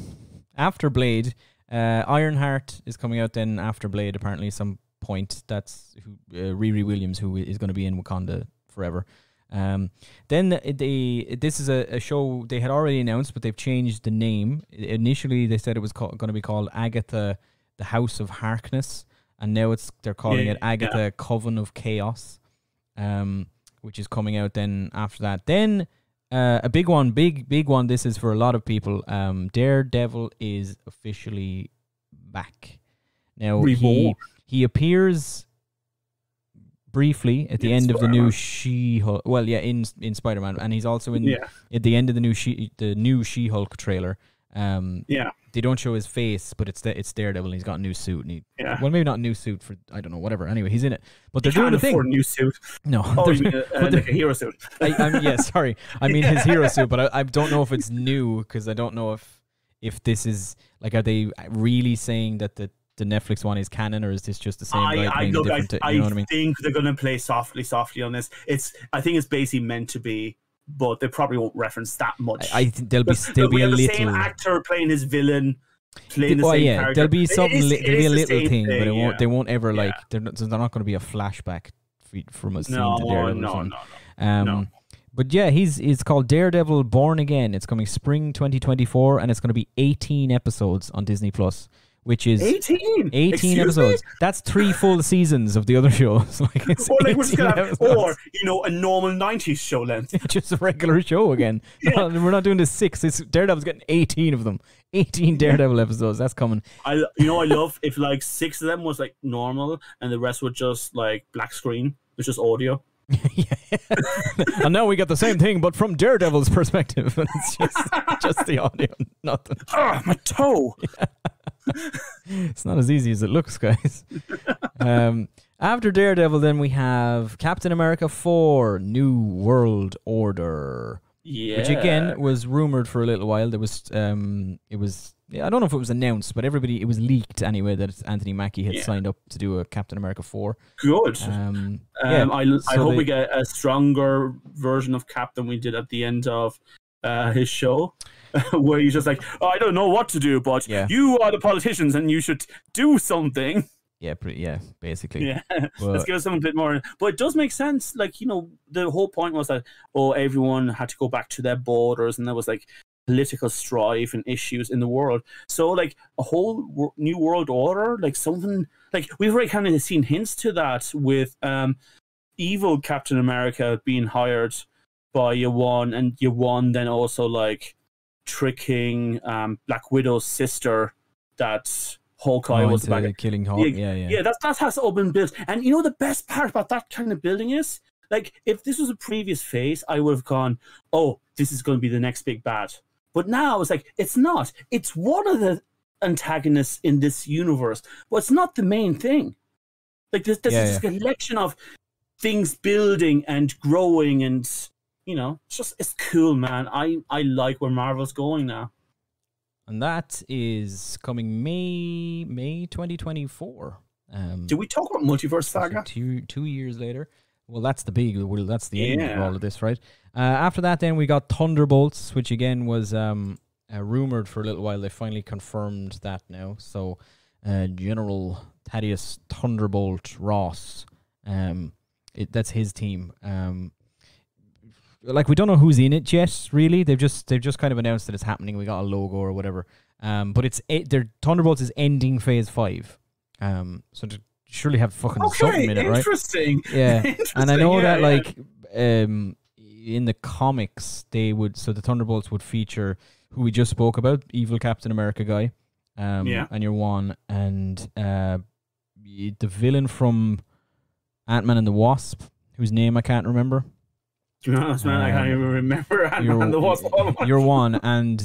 Speaker 3: after Blade, Ironheart is coming out then after Blade, apparently some point. That's Riri Williams, who is going to be in Wakanda forever. Then this is a show they had already announced, but they've changed the name. Initially, they said it was going to be called Agatha, the House of Harkness, and now they're calling it Agatha, Coven of Chaos, which is coming out then after that. Then a big one. This is for a lot of people. Daredevil is officially back. Now he appears briefly at the end of the new She-Hulk. Well, yeah, in Spider-Man, and he's also in at the end of the new She-Hulk trailer. They don't show his face, but it's Daredevil, and he's got a new suit. And well, maybe not a new suit for, I don't know, whatever. Anyway, he's in it, but they're doing the thing.
Speaker 2: A new suit.
Speaker 3: No,
Speaker 2: you mean like a hero suit.
Speaker 3: Sorry, I mean his hero suit, but I don't know if it's new, because I don't know if this is like, are they really saying that the Netflix one is canon, or is this just the same guy playing a different? You know what I mean?
Speaker 2: I think they're going to play softly on this. I think it's basically meant to be. But they probably won't reference that much.
Speaker 3: I think there'll be a little.
Speaker 2: The same actor playing his villain, playing the same character.
Speaker 3: There'll be something. There'll be a little thing, but it won't. They won't ever like. They're not going to be a flashback from a scene to Daredevil. No. But yeah, it's called Daredevil Born Again. It's coming spring 2024, and it's going to be 18 episodes on Disney Plus. Which is 18 episodes. That's 3 full seasons of the other shows. Like it's
Speaker 2: we're just gonna have, or a normal 90s show length.
Speaker 3: Just a regular show again. We're not doing the 6. Daredevil's getting 18 of them. 18 Daredevil episodes. That's coming.
Speaker 2: I love if like 6 of them was like normal and the rest were just like black screen. It's just audio.
Speaker 3: And now we get the same thing, but from Daredevil's perspective. And it's just the audio, nothing.
Speaker 2: My toe.
Speaker 3: It's not as easy as it looks, guys. After Daredevil, then we have Captain America 4, New World Order. Yeah. Which again was rumored for a little while. There was I don't know if it was announced, but it was leaked anyway that Anthony Mackie had signed up to do a Captain America 4.
Speaker 2: Good. I hope we get a stronger version of Cap than we did at the end of his show. Where he's just like, I don't know what to do, but you are the politicians and you should do something.
Speaker 3: Yeah, basically.
Speaker 2: Yeah, let's give us something a bit more. But it does make sense. Like, the whole point was that, everyone had to go back to their borders, and there was like political strife and issues in the world. So like a whole new world order, like something like we've already kind of seen hints to that with evil Captain America being hired by Yawan, and Yawan then also like tricking Black Widow's sister that Hawkeye was back
Speaker 3: killing Hawkeye. Yeah.
Speaker 2: That's how it's all been built. And the best part about that kind of building is, like, if this was a previous phase, I would have gone, oh, this is going to be the next big bad. But now it's like, it's not. It's one of the antagonists in this universe, but it's not the main thing. Like, this is a collection of things building and growing, and it's cool, man. I like where Marvel's going now.
Speaker 3: And that is coming May 2024.
Speaker 2: Did we talk about Multiverse Saga?
Speaker 3: 2 years later. Well, that's the end of all of this, right? After that, then we got Thunderbolts, which again was rumored for a little while. They finally confirmed that now. So General Thaddeus Thunderbolt Ross, that's his team. Like, we don't know who's in it yet, really. They've just kind of announced that it's happening. We got a logo or whatever. But their Thunderbolts is ending Phase 5. So to surely have fucking something in it, right?
Speaker 2: Interesting.
Speaker 3: Yeah. And I know that like in the comics the Thunderbolts would feature who we just spoke about, evil Captain America guy. And your one, and the villain from Ant-Man and the Wasp, whose name I can't remember.
Speaker 2: To be honest, man, I can't even remember Ant-Man and the Wasp.
Speaker 3: Your one, and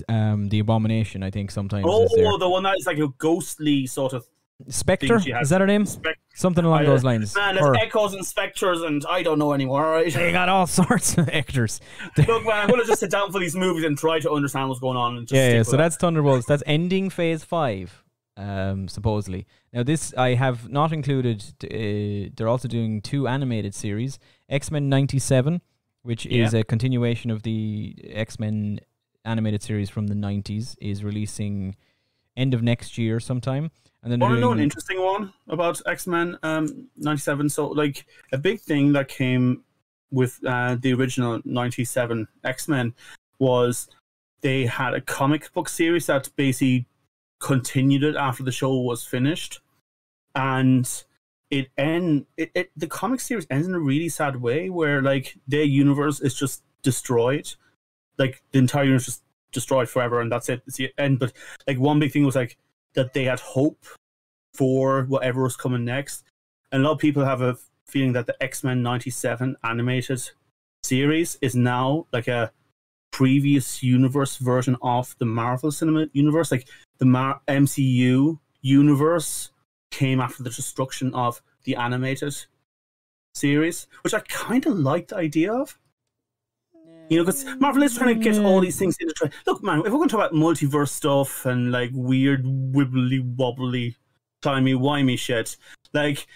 Speaker 3: the Abomination, I think sometimes.
Speaker 2: Oh, the one that is like a ghostly sort of
Speaker 3: Spectre? Is that her name? Something along those lines.
Speaker 2: Man, there's Echoes and Spectres, and I don't know anymore, right?
Speaker 3: They got all sorts of actors.
Speaker 2: Look, man, I'm going to just sit down for these movies and try to understand what's going on. And just
Speaker 3: so that's Thunderbolts. That's ending Phase 5, supposedly. Now, this I have not included. They're also doing 2 animated series. X-Men 97, which is a continuation of the X-Men animated series from the 90s, is releasing end of next year sometime. And then
Speaker 2: want to know an interesting one about X-Men 97? So, like, a big thing that came with the original 97 X-Men was they had a comic book series that basically continued it after the show was finished. And the comic series ends in a really sad way where, like, their universe is just destroyed. Like, the entire universe is just destroyed forever, and that's it. It's the end. But, like, one big thing was, like, that they had hope for whatever was coming next. And a lot of people have a feeling that the X-Men 97 animated series is now like a previous universe version of the Marvel Cinema Universe. Like the MCU universe came after the destruction of the animated series, which I kind of like the idea of. You know, because Marvel is trying to get all these things into. Look, man, if we're going to talk about multiverse stuff and like weird, wibbly wobbly, timey-wimey shit, like,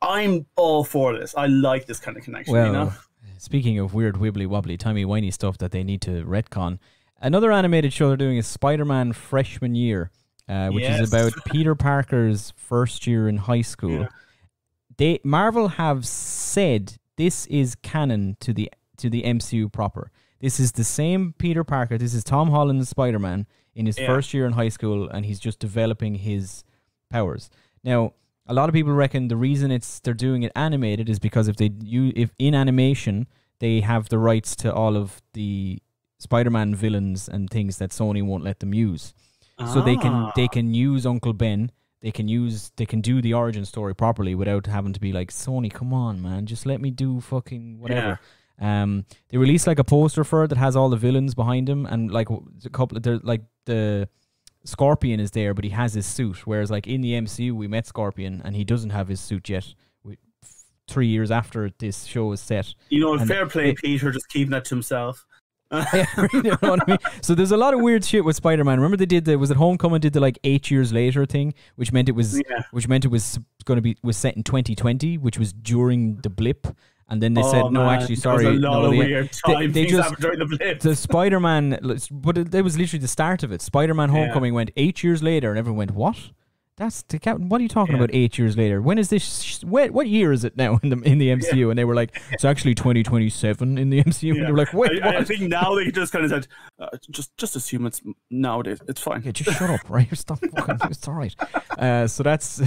Speaker 2: I'm all for this. I like this kind of connection, you know?
Speaker 3: Speaking of weird, wibbly wobbly, timey-wimey stuff that they need to retcon, another animated show they're doing is Spider-Man Freshman Year, which is about Peter Parker's first year in high school. Marvel have said this is canon to the MCU proper. This is the same Peter Parker. This is Tom Holland's Spider-Man in his first year in high school, and he's just developing his powers. Now, a lot of people reckon the reason they're doing it animated is because if in animation they have the rights to all of the Spider-Man villains and things that Sony won't let them use, so they can use Uncle Ben. They can do the origin story properly without having to be like, Sony, come on, man, just let me do fucking whatever. They released like a poster for it that has all the villains behind him, and like a couple of the Scorpion is there, but he has his suit. Whereas, like, in the MCU, we met Scorpion, and he doesn't have his suit yet. 3 years after this show is set.
Speaker 2: You know, fair play, Peter, just keeping that to himself.
Speaker 3: You know what I mean? So there's a lot of weird shit with Spider-Man. Remember they did was it Homecoming did the like 8 years later thing, which meant it was going to be set in 2020, which was during the blip. And then they said, no, actually, sorry.
Speaker 2: There was a lot of weird time things happened during the blip.
Speaker 3: The Spider-Man, but it was literally the start of it. Spider-Man Homecoming went 8 years later, and everyone went, what? What are you talking about 8 years later? When is this? What year is it now in the MCU? And they were like, it's actually 2027 in the MCU. And they were like, wait, what?
Speaker 2: I think now they just kind of said, just assume it's nowadays. It's fine.
Speaker 3: Okay, just shut up, right? Stop fucking. It's all right. So that's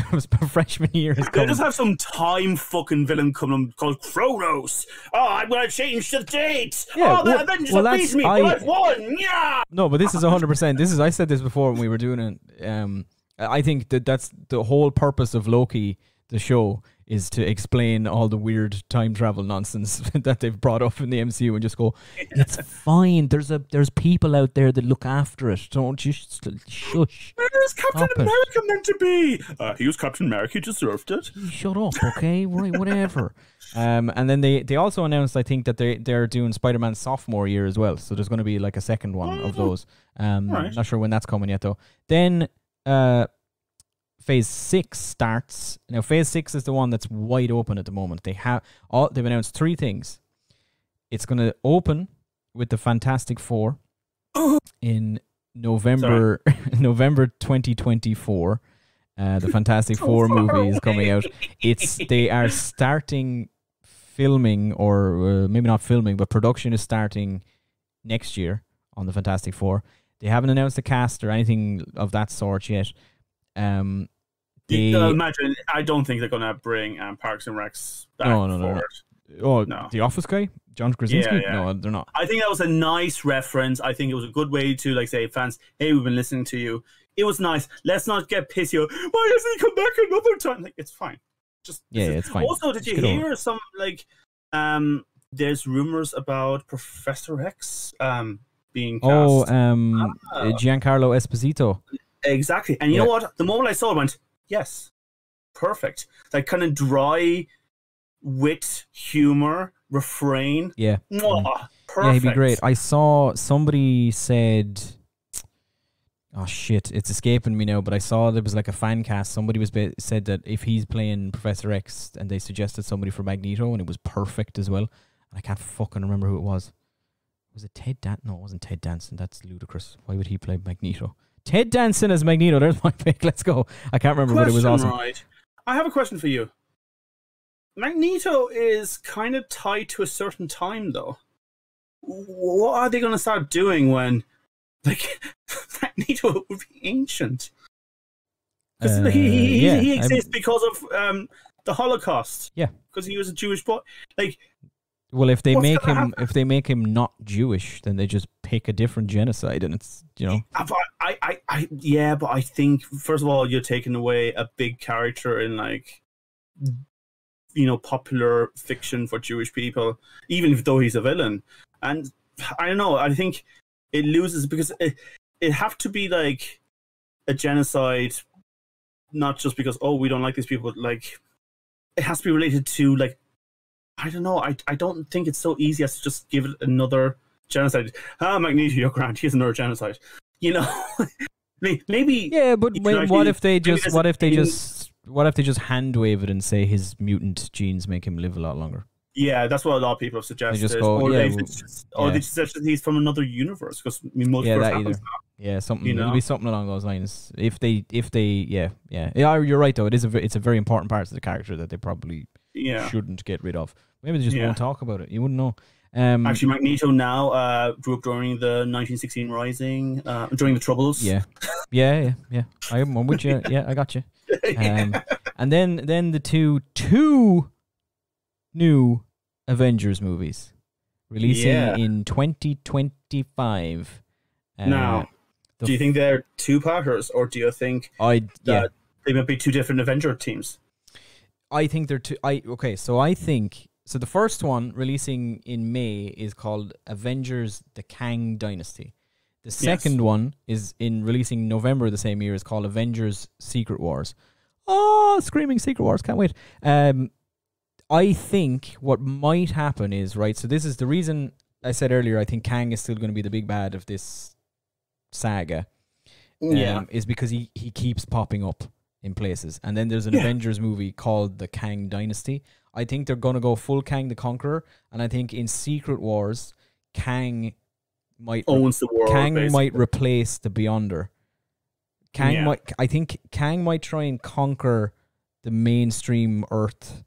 Speaker 3: freshman year is coming.
Speaker 2: They just have some time fucking villain coming called Kronos. Oh, I'm going to change the date.
Speaker 3: Yeah,
Speaker 2: the Avengers have beat me. I've won. Yeah.
Speaker 3: No, but this is 100%. I said this before when we were doing it. I think that's the whole purpose of Loki, the show, is to explain all the weird time travel nonsense that they've brought up in the MCU and just go, it's fine. There's people out there that look after it. Don't you shush.
Speaker 2: Where's Captain America meant to be? He was Captain America. He deserved it.
Speaker 3: Shut up, okay? Right, whatever. And then they also announced, I think, that they're doing Spider-Man sophomore year as well. So there's going to be like a second one of those. Right. Not sure when that's coming yet though. Then Phase 6 starts. Now, Phase 6 is the one that's wide open at the moment. They've announced 3 things. It's going to open with the Fantastic Four in November 2024. The Fantastic Four movie is coming out. They are starting filming, or maybe not filming, but production is starting next year on the Fantastic Four. They haven't announced the cast or anything of that sort yet.
Speaker 2: Imagine, I don't think they're going to bring Parks and Recs back forward.
Speaker 3: Oh, no. The Office guy? John Krasinski? Yeah. No, they're not.
Speaker 2: I think that was a nice reference. I think it was a good way to like say, fans, hey, we've been listening to you. It was nice. Let's not get pissy. Why doesn't he come back another time? Like, it's fine.
Speaker 3: It's fine.
Speaker 2: Also, did you hear some, like, there's rumors about Professor X being cast?
Speaker 3: Giancarlo Esposito.
Speaker 2: Exactly. And you know what? The moment I saw it, I went, yes. perfect. Like kind of dry wit, humor, refrain.
Speaker 3: Yeah.
Speaker 2: Mwah, perfect.
Speaker 3: Yeah, he'd be great. I saw somebody said, oh shit, it's escaping me now, but I saw there was like a fan cast. Somebody said that if he's playing Professor X, and they suggested somebody for Magneto, and it was perfect as well. And I can't fucking remember who it was. Was it Ted Danson? No, it wasn't Ted Danson. That's ludicrous. Why would he play Magneto? Ted Danson as Magneto. There's my pick. Let's go. I can't remember, but it was awesome.
Speaker 2: Right. I have a question for you. Magneto is kind of tied to a certain time, though. What are they going to start doing when, like, Magneto would be ancient? Because he exists because of the Holocaust.
Speaker 3: Yeah,
Speaker 2: because he was a Jewish boy. Like,
Speaker 3: well, if they make him not Jewish, then they just pick a different genocide, and it's, you know.
Speaker 2: But I think first of all, you're taking away a big character in, like, you know, popular fiction for Jewish people, even though he's a villain. And I don't know. I think it loses because it have to be like a genocide, not just because we don't like these people. But, like, it has to be related to, like, I don't know. I don't think it's so easy as to just give it another genocide. Magneto, you're grand. Here's another genocide. You know, maybe.
Speaker 3: Yeah, but what if they just hand wave it and say his mutant genes make him live a lot longer?
Speaker 2: Yeah, that's what a lot of people have suggested.
Speaker 3: They just go,
Speaker 2: they suggest that he's from another universe, because multiverse happens now.
Speaker 3: Yeah, something. It'll be something along those lines. If they, yeah. You're right though. It's a very important part of the character that they probably shouldn't get rid of. Maybe they just won't talk about it. You wouldn't know.
Speaker 2: Actually, Magneto now grew up during the 1916 Rising, during the Troubles.
Speaker 3: Yeah. I'm with you. Yeah, I got you. And then the two new Avengers movies releasing in 2025.
Speaker 2: Now, do you think they're two-parters, or do you think that they might be two different Avenger teams?
Speaker 3: I think they're two. So the first one releasing in May is called Avengers: The Kang Dynasty. The second one is releasing November the same year. Is called Avengers: Secret Wars. Oh, screaming Secret Wars! Can't wait. I think what might happen is, right, so this is the reason I said earlier, I think Kang is still going to be the big bad of this saga. Is because he keeps popping up in places. And then there's an Avengers movie called The Kang Dynasty. I think they're going to go full Kang the Conqueror. And I think in Secret Wars, Kang might
Speaker 2: owns the world.
Speaker 3: Kang might replace the Beyonder. I think Kang might try and conquer the mainstream Earth.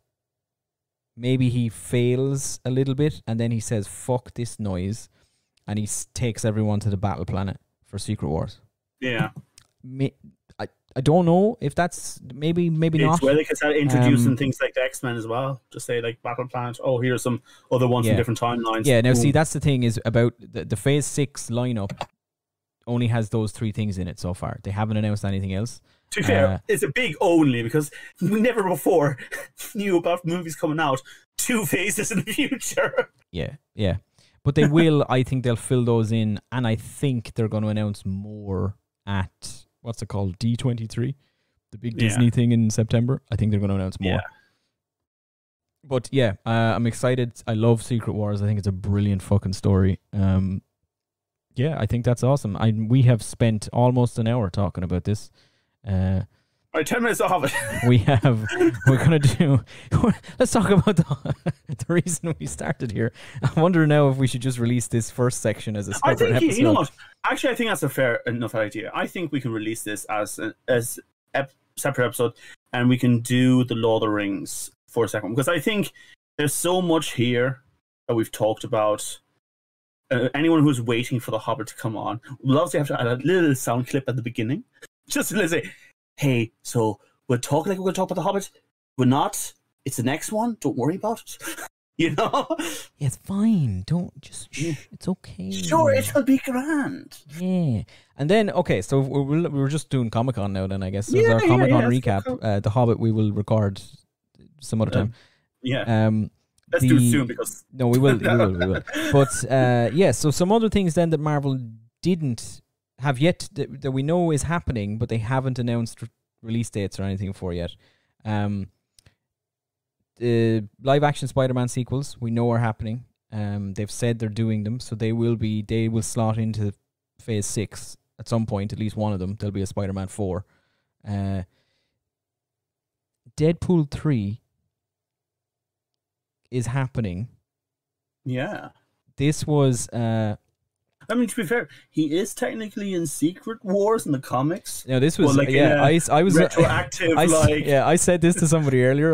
Speaker 3: Maybe he fails a little bit, and then he says, fuck this noise, and he takes everyone to the battle planet for Secret Wars.
Speaker 2: Yeah.
Speaker 3: I don't know if that's maybe not.
Speaker 2: It's where they could start introducing things like the X-Men as well. Just say, like, Battle Planet, here's some other ones from different timelines.
Speaker 3: Yeah, now see, that's the thing is about the Phase 6 lineup only has those three things in it so far. They haven't announced anything else.
Speaker 2: To be fair, it's a big only because we never before knew about movies coming out 2 phases in the future.
Speaker 3: Yeah. But they will, I think they'll fill those in, and I think they're going to announce more at, what's it called, D23? The big Disney thing in September. I think they're going to announce more. Yeah. But yeah, I'm excited. I love Secret Wars. I think it's a brilliant fucking story. Yeah, I think that's awesome. We have spent almost an hour talking about this.
Speaker 2: 10 minutes off it.
Speaker 3: We're going to do, let's talk about the reason we started here. I wonder now if we should just release this first section as a separate episode.
Speaker 2: You know what? Actually, I think that's a fair enough idea. I think we can release this as a separate episode, and we can do the Lord of the Rings for a second, because I think there's so much here that we've talked about. Anyone who's waiting for The Hobbit to come on, we'll obviously have to add a little sound clip at the beginning, just to say, hey, so we're talking like we're going to talk about The Hobbit. We're not. It's the next one. Don't worry about it. You know?
Speaker 3: Yeah, it's fine. Don't just... It's okay.
Speaker 2: Sure, it'll be grand.
Speaker 3: Yeah. And then, okay, so we're just doing Comic-Con now then, I guess. So our Comic-Con recap. Cool. The Hobbit we will record some other time.
Speaker 2: Let's do it soon, because...
Speaker 3: No, we will. But, so some other things then that Marvel didn't have yet, that we know is happening, but they haven't announced release dates or anything for yet. The live action Spider-Man sequels we know are happening. They've said they're doing them, so they will slot into Phase 6 at some point. At least one of them. There'll be a Spider-Man 4. Deadpool 3 is happening.
Speaker 2: Yeah.
Speaker 3: This was
Speaker 2: I mean, to be fair, he is technically in Secret Wars in the comics.
Speaker 3: No, this was
Speaker 2: I was retroactive.
Speaker 3: I said this to somebody earlier.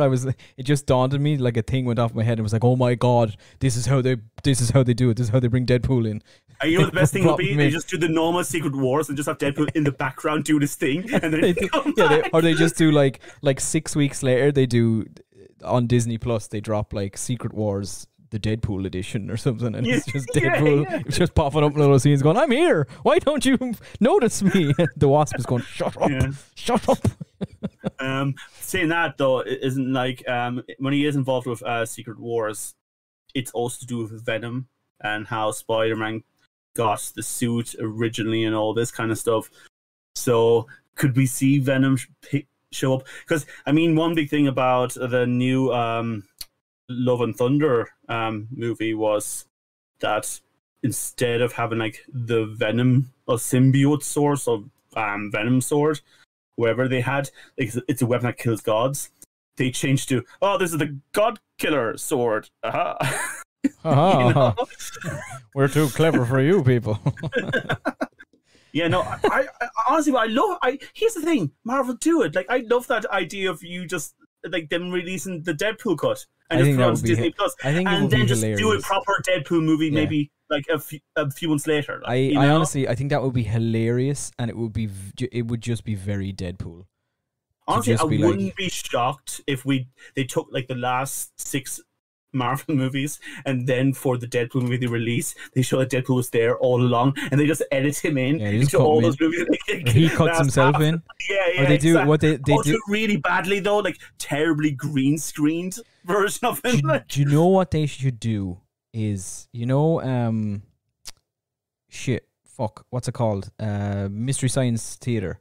Speaker 3: It just dawned on me, like a thing went off my head. It was like, oh my god, this is how they do it. This is how they bring Deadpool in.
Speaker 2: And you know the best thing would be they just do the normal Secret Wars and just have Deadpool in the background doing his thing, and then
Speaker 3: they just do like 6 weeks later they do on Disney Plus they drop like Secret Wars, the Deadpool edition or something, and it's just Deadpool. It's just popping up in little scenes going, I'm here, why don't you notice me? The Wasp is going, shut up, shut up.
Speaker 2: Saying that though, it isn't like when he is involved with Secret Wars, it's also to do with Venom and how Spider-Man got the suit originally and all this kind of stuff. So could we see Venom show up? Because I mean, one big thing about the new Love and Thunder movie was that instead of having like the Venom or symbiote source of Venom sword, wherever they had, like, it's a weapon that kills gods, they changed to, oh, this is the God Killer sword. You know?
Speaker 3: We're too clever for you people.
Speaker 2: Yeah, no, I honestly, here's the thing, Marvel do it. Like, I love that idea of you just like them releasing the Deadpool cut and just put it on Disney Plus, and then just do a proper Deadpool movie, maybe like a few months later. Like,
Speaker 3: I honestly, I think that would be hilarious, and it would just be very Deadpool.
Speaker 2: Honestly, I wouldn't be shocked if they took like the last 6 Marvel movies, and then for the Deadpool movie they release, they show that Deadpool was there all along, and they just edit him in into all those movies.
Speaker 3: He cuts himself in.
Speaker 2: Yeah,
Speaker 3: or they do what they
Speaker 2: do really badly though, like terribly green screened version of him.
Speaker 3: Do you know what they should do? Is what's it called? Mystery Science Theater.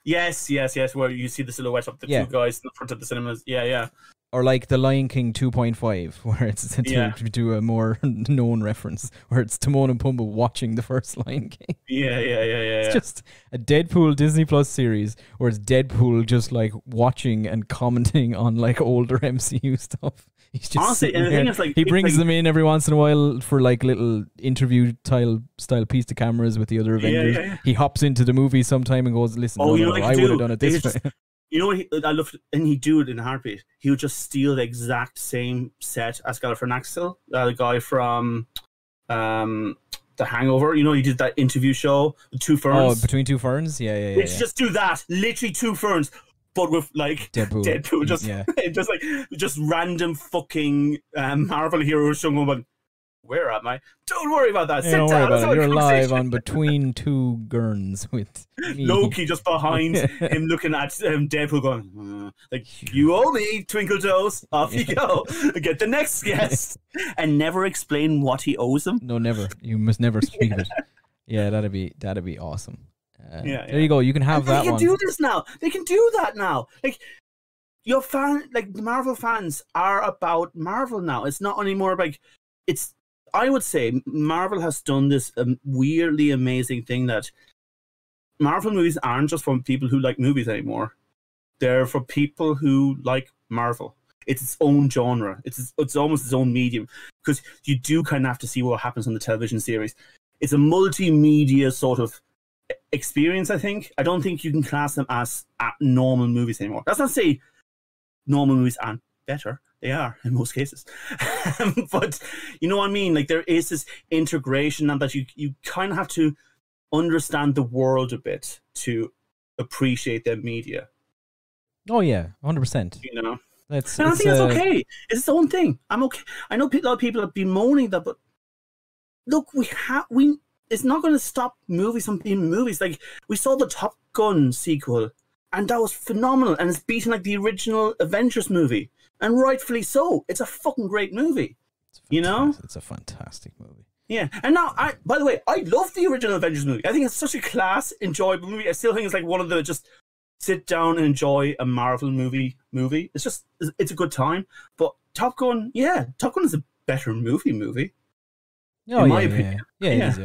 Speaker 2: Yes, where you see the silhouette of the two guys in the front of the cinemas. Yeah.
Speaker 3: Or like the Lion King 2.5, where it's to do a more known reference, where it's Timon and Pumbaa watching the first Lion King.
Speaker 2: Yeah.
Speaker 3: It's just a Deadpool Disney Plus series where it's Deadpool just like watching and commenting on like older MCU stuff. He's just
Speaker 2: honestly, and the thing is, like,
Speaker 3: he brings them in every once in a while for like little interview style piece to cameras with the other Avengers.
Speaker 2: Yeah.
Speaker 3: He hops into the movie sometime and goes, "Listen, I would have done it this way."
Speaker 2: You know what? I loved, and he'd do it in a heartbeat. He would just steal the exact same set as Galifianaxel, the guy from The Hangover. You know, he did that interview show, the Two Ferns.
Speaker 3: Oh, Between Two Ferns? Yeah.
Speaker 2: Let's just do that. Literally Two Ferns, but with like Deadpool just random fucking Marvel heroes showing up. Where am I? Don't worry about that.
Speaker 3: Don't worry about it. You're live on Between Two Gurns with me.
Speaker 2: Loki just behind him looking at Deadpool going, like, you owe me, Twinkle Toes. Off you go. Get the next guest. And never explain what he owes him.
Speaker 3: No, never. You must never speak of it. Yeah, that'd be awesome. There you go. You can have that one.
Speaker 2: They can do this now. They can do that now. Like, your the Marvel fans are about Marvel now. It's not anymore like, I would say Marvel has done this weirdly amazing thing that Marvel movies aren't just for people who like movies anymore. They're for people who like Marvel. It's its own genre. It's almost its own medium, because you do kind of have to see what happens on the television series. It's a multimedia sort of experience, I think. I don't think you can class them as normal movies anymore. That's not to say normal movies aren't better. They are in most cases. But you know what I mean? Like, there is this integration, and that you kind of have to understand the world a bit to appreciate their media.
Speaker 3: Oh yeah, 100%.
Speaker 2: You know?
Speaker 3: And
Speaker 2: I think it's okay. It's its own thing. I'm okay. I know a lot of people have been moaning that, but look, it's not going to stop movies from being movies. Like, we saw the Top Gun sequel, and that was phenomenal, and it's beaten like the original Avengers movie. And rightfully so. It's a fucking great movie. You know?
Speaker 3: It's a fantastic movie.
Speaker 2: Yeah. And now, by the way, I love the original Avengers movie. I think it's such a class, enjoyable movie. I still think it's like one of the just sit down and enjoy a Marvel movie. It's a good time. But Top Gun is a better movie.
Speaker 3: Oh,
Speaker 2: in my opinion.
Speaker 3: Yeah, it is,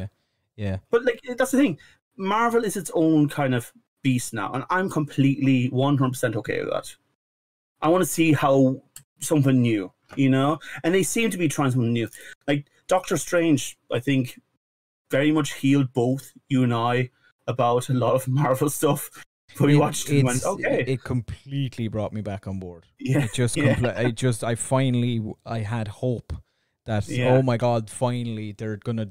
Speaker 3: yeah.
Speaker 2: But like that's the thing. Marvel is its own kind of beast now, and I'm completely 100% okay with that. I want to see how something new, and they seem to be trying something new. Like Doctor Strange, I think, very much healed both you and I about a lot of Marvel stuff. But we watched it and went, okay.
Speaker 3: It completely brought me back on board.
Speaker 2: Yeah.
Speaker 3: I had hope that, oh my God, finally they're gonna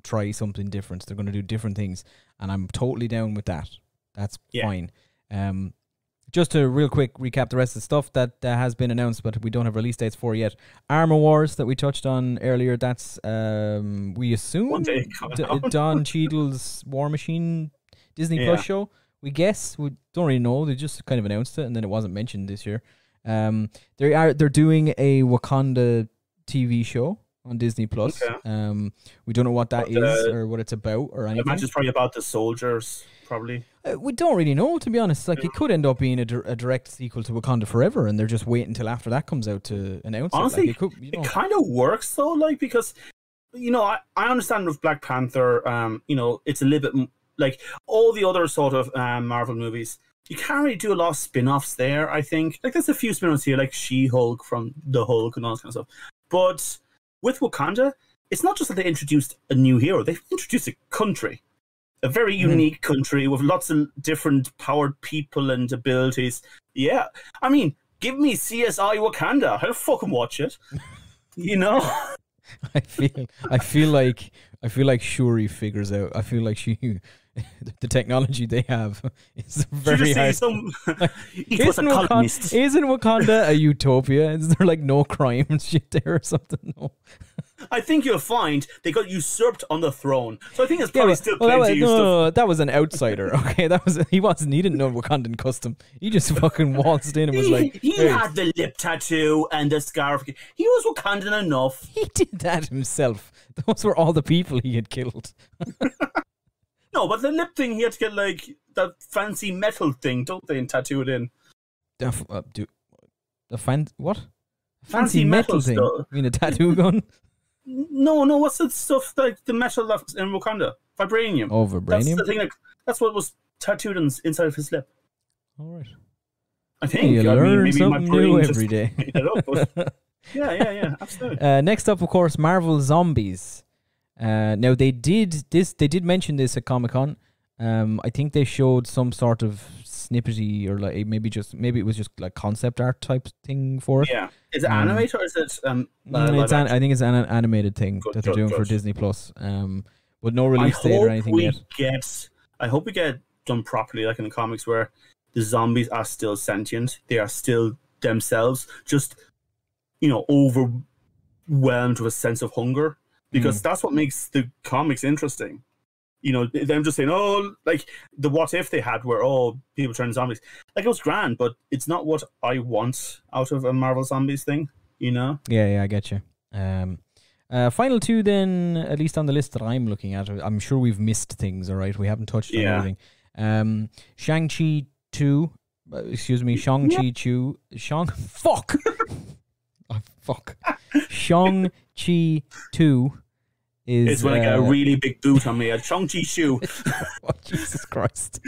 Speaker 3: try something different. They're gonna do different things, and I'm totally down with that. That's fine. Just to real quick recap the rest of the stuff that has been announced, but we don't have release dates for yet. Armor Wars that we touched on earlier. That's we assume Don Cheadle's War Machine Disney Plus show. We guess, we don't really know. They just kind of announced it, and then it wasn't mentioned this year. They're doing a Wakanda TV show on Disney Plus. Okay. We don't know what that is or what it's about or anything. I imagine
Speaker 2: it's probably about the soldiers, probably.
Speaker 3: We don't really know, to be honest. Like, it could end up being a direct sequel to Wakanda Forever, and they're just waiting until after that comes out to announce it.
Speaker 2: Honestly,
Speaker 3: like,
Speaker 2: it kind of works though, like, because I understand with Black Panther, it's a little bit like all the other sort of Marvel movies. You can't really do a lot of spin-offs there, I think. Like, there's a few spin-offs here, like She-Hulk from The Hulk and all that kind of stuff. But with Wakanda, it's not just that they introduced a new hero. They've introduced a country. A very unique country with lots of different powered people and abilities. Yeah. I mean, give me CSI Wakanda. I'll fucking watch it.
Speaker 3: I feel like Shuri figures out. I feel like the technology they have is very hard. Isn't Wakanda a utopia? Is there like no crime and shit there or something? No.
Speaker 2: I think you'll find they got usurped on the throne. So I think it's probably still plenty of stuff.
Speaker 3: No, that was an outsider. Okay, he didn't know Wakandan custom. He just fucking waltzed in and was like,
Speaker 2: he had the lip tattoo and the scarf. He was Wakandan enough.
Speaker 3: He did that himself. Those were all the people he had killed.
Speaker 2: No, but the lip thing, he had to get like that fancy metal thing, don't they, and tattoo it in.
Speaker 3: What? Fancy metal thing? You mean a tattoo gun?
Speaker 2: No, what's that stuff, like the metal that's in Wakanda? Vibranium.
Speaker 3: Oh, vibranium?
Speaker 2: That's the thing, that's what was tattooed inside of his lip.
Speaker 3: All right.
Speaker 2: I think.
Speaker 3: You learn something new every day.
Speaker 2: Yeah, absolutely.
Speaker 3: Next up, of course, Marvel Zombies. Now they did mention this at Comic-Con. I think they showed some sort of snippety or like maybe it was just like concept art type thing for it.
Speaker 2: Yeah. Is it animated or is it
Speaker 3: I think it's an animated thing that they're doing for Disney Plus. But no release date or anything yet.
Speaker 2: I hope we get done properly, like in the comics, where the zombies are still sentient. They are still themselves, just overwhelmed with a sense of hunger. Because that's what makes the comics interesting. Them just saying, like the what if they had where, people turn zombies. Like, it was grand, but it's not what I want out of a Marvel Zombies thing, Yeah,
Speaker 3: I get you. Final two then, at least on the list that I'm looking at. I'm sure we've missed things, all right? We haven't touched on everything. Shang-Chi 2. Shang-Chi 2. Fuck! Oh, fuck. Shang-Chi 2 is...
Speaker 2: It's when I get a really big boot on me. A Shang-Chi shoe.
Speaker 3: Oh, Jesus Christ.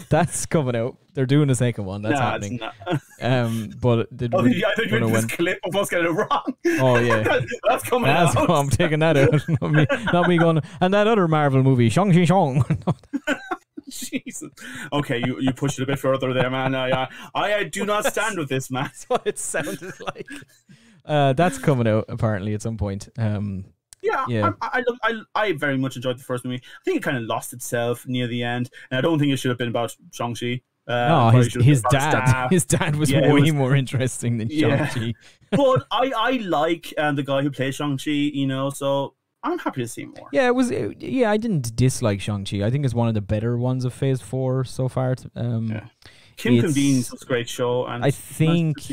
Speaker 3: That's coming out. They're doing a second one. That's happening.
Speaker 2: It's not.
Speaker 3: But
Speaker 2: I thought you were this clip of us getting it wrong.
Speaker 3: Oh, yeah.
Speaker 2: That's coming out.
Speaker 3: I'm taking that out. Not me going... And that other Marvel movie, Shang-Chi Shang.
Speaker 2: Jesus. Okay, you pushed it a bit further there, man. I do not stand with this, man.
Speaker 3: That's what it sounded like. That's coming out apparently at some point.
Speaker 2: I very much enjoyed the first movie. I think it kind of lost itself near the end, and I don't think it should have been about Shang-Chi.
Speaker 3: No, his dad was way more interesting than Shang-Chi.
Speaker 2: But I like the guy who plays Shang-Chi, so I'm happy to see more.
Speaker 3: Yeah, it was. I didn't dislike Shang-Chi. I think it's one of the better ones of Phase 4 so far.
Speaker 2: Kim Convenes was a great show, and
Speaker 3: I think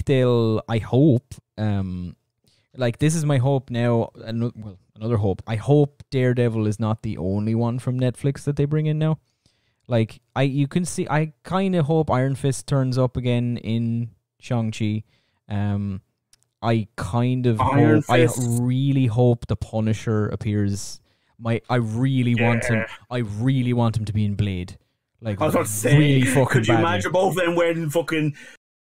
Speaker 3: they'll. I hope. Like, this is my hope now. Another hope. I hope Daredevil is not the only one from Netflix that they bring in now. Like you can see. I kind of hope Iron Fist turns up again in Shang-Chi. I kind of hope. I really hope the Punisher appears. I really want him. I really want him to be in Blade. Like,
Speaker 2: I was about to say,
Speaker 3: really fucking
Speaker 2: could you
Speaker 3: badly.
Speaker 2: imagine both of them wearing fucking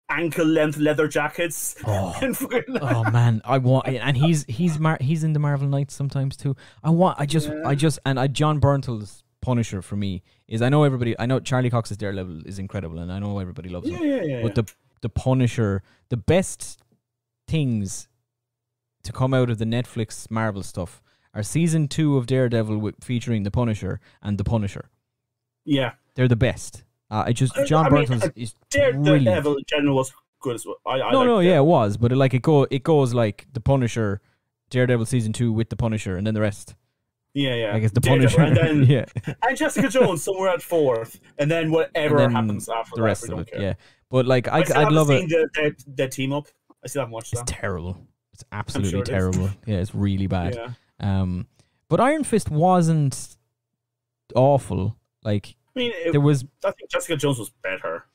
Speaker 2: ankle-length leather jackets?
Speaker 3: Oh man, I want, and he's in the Marvel Knights sometimes too. John Burntle's Punisher for me is, I know Charlie Cox's Daredevil is incredible, and I know everybody loves him. But the Punisher, the best things to come out of the Netflix Marvel stuff are season 2 of Daredevil featuring the Punisher and the Punisher.
Speaker 2: Yeah,
Speaker 3: they're the best. John Burntle's is brilliant.
Speaker 2: Daredevil in general was good as well.
Speaker 3: It was, but it goes like the Punisher, Daredevil season 2 with the Punisher, and then the rest.
Speaker 2: Yeah.
Speaker 3: Like it's the Punisher,
Speaker 2: and then
Speaker 3: yeah.
Speaker 2: And Jessica Jones somewhere at 4th, and then whatever happens after
Speaker 3: the rest of it.
Speaker 2: Care.
Speaker 3: Yeah, but like I'd love it.
Speaker 2: The team up. I still haven't watched that.
Speaker 3: It's terrible. It's absolutely terrible. Yeah, it's really bad.
Speaker 2: Yeah.
Speaker 3: But Iron Fist wasn't awful. Like,
Speaker 2: I mean,
Speaker 3: I
Speaker 2: think Jessica Jones was better.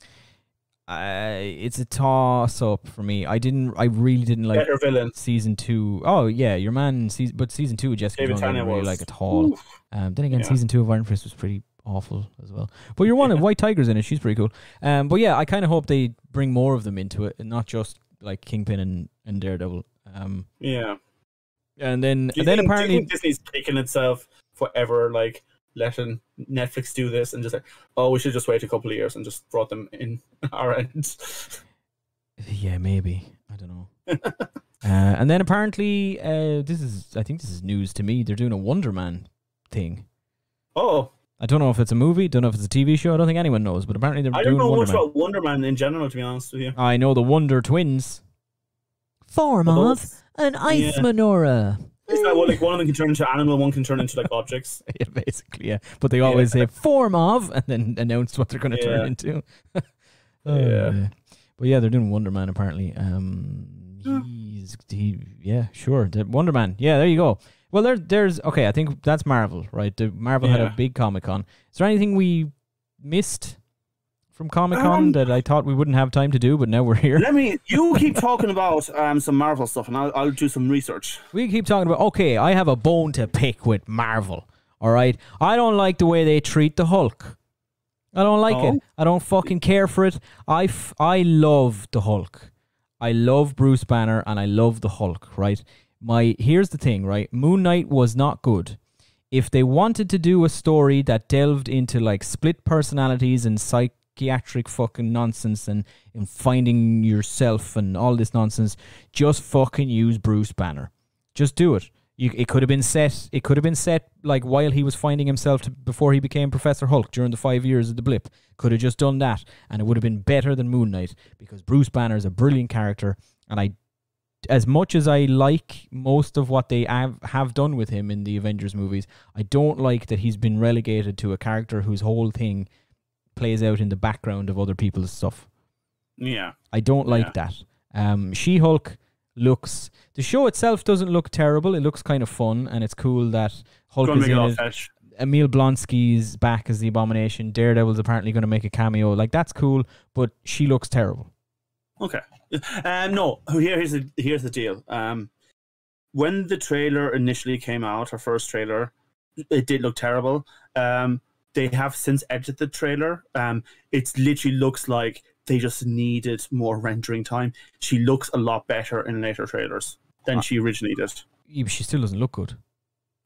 Speaker 3: It's a toss up for me. I really didn't like
Speaker 2: better villain.
Speaker 3: Season 2. Oh yeah, your man. But season 2 of Jessica Jones I didn't really like at all. Then again, season 2 of Iron Fist was pretty awful as well. But you're one of White Tiger's in it. She's pretty cool. But yeah, I kind of hope they bring more of them into it, and not just like Kingpin and Daredevil.
Speaker 2: Yeah.
Speaker 3: And then
Speaker 2: apparently,
Speaker 3: do you
Speaker 2: think Disney's kicking itself forever, like letting Netflix do this and just like, oh, we should just wait a couple of years and just brought them in our end.
Speaker 3: Yeah, maybe. I don't know. And then apparently, I think this is news to me. They're doing a Wonder Man thing.
Speaker 2: Oh.
Speaker 3: I don't know if it's a movie. Don't know if it's a TV show. I don't think anyone knows. But apparently they're doing Wonder Man.
Speaker 2: I don't know much about Wonder Man in general, to be honest with you.
Speaker 3: I know the Wonder Twins. Form of an ice menorah.
Speaker 2: Is that what, like, one of them can turn into animal, one can turn into like objects?
Speaker 3: Yeah, basically, yeah. But they always say form of, and then announce what they're going to turn into.
Speaker 2: Yeah.
Speaker 3: But yeah, they're doing Wonder Man apparently. Sure. Wonder Man. Yeah, there you go. Well, there's okay. I think that's Marvel, right? Marvel had a big Comic-Con. Is there anything we missed from Comic-Con that I thought we wouldn't have time to do, but now we're here?
Speaker 2: You keep talking about some Marvel stuff, and I'll do some research.
Speaker 3: We keep talking about, okay, I have a bone to pick with Marvel, all right? I don't like the way they treat the Hulk. I don't like it. I don't fucking care for it. I love the Hulk. I love Bruce Banner, and I love the Hulk, right? Here's the thing, right? Moon Knight was not good. If they wanted to do a story that delved into like split personalities and psychiatric fucking nonsense and finding yourself and all this nonsense, just fucking use Bruce Banner. Just do it. It could have been set. It could have been set like while he was finding himself before he became Professor Hulk during the 5 years of the blip. Could have just done that, and it would have been better than Moon Knight, because Bruce Banner is a brilliant character, and as much as I like most of what they have done with him in the Avengers movies, I don't like that he's been relegated to a character whose whole thing plays out in the background of other people's stuff.
Speaker 2: Yeah.
Speaker 3: I don't like that. She-Hulk the show itself doesn't look terrible. It looks kind of fun, and it's cool that Hulk is in it. Emil Blonsky's back as the Abomination. Daredevil's apparently going to make a cameo. Like, that's cool, but she looks terrible.
Speaker 2: Okay. No, here's the deal. When the trailer initially came out, her first trailer, it did look terrible. They have since edited the trailer. It literally looks like they just needed more rendering time. She looks a lot better in later trailers than she originally did.
Speaker 3: Yeah, but she still doesn't look good.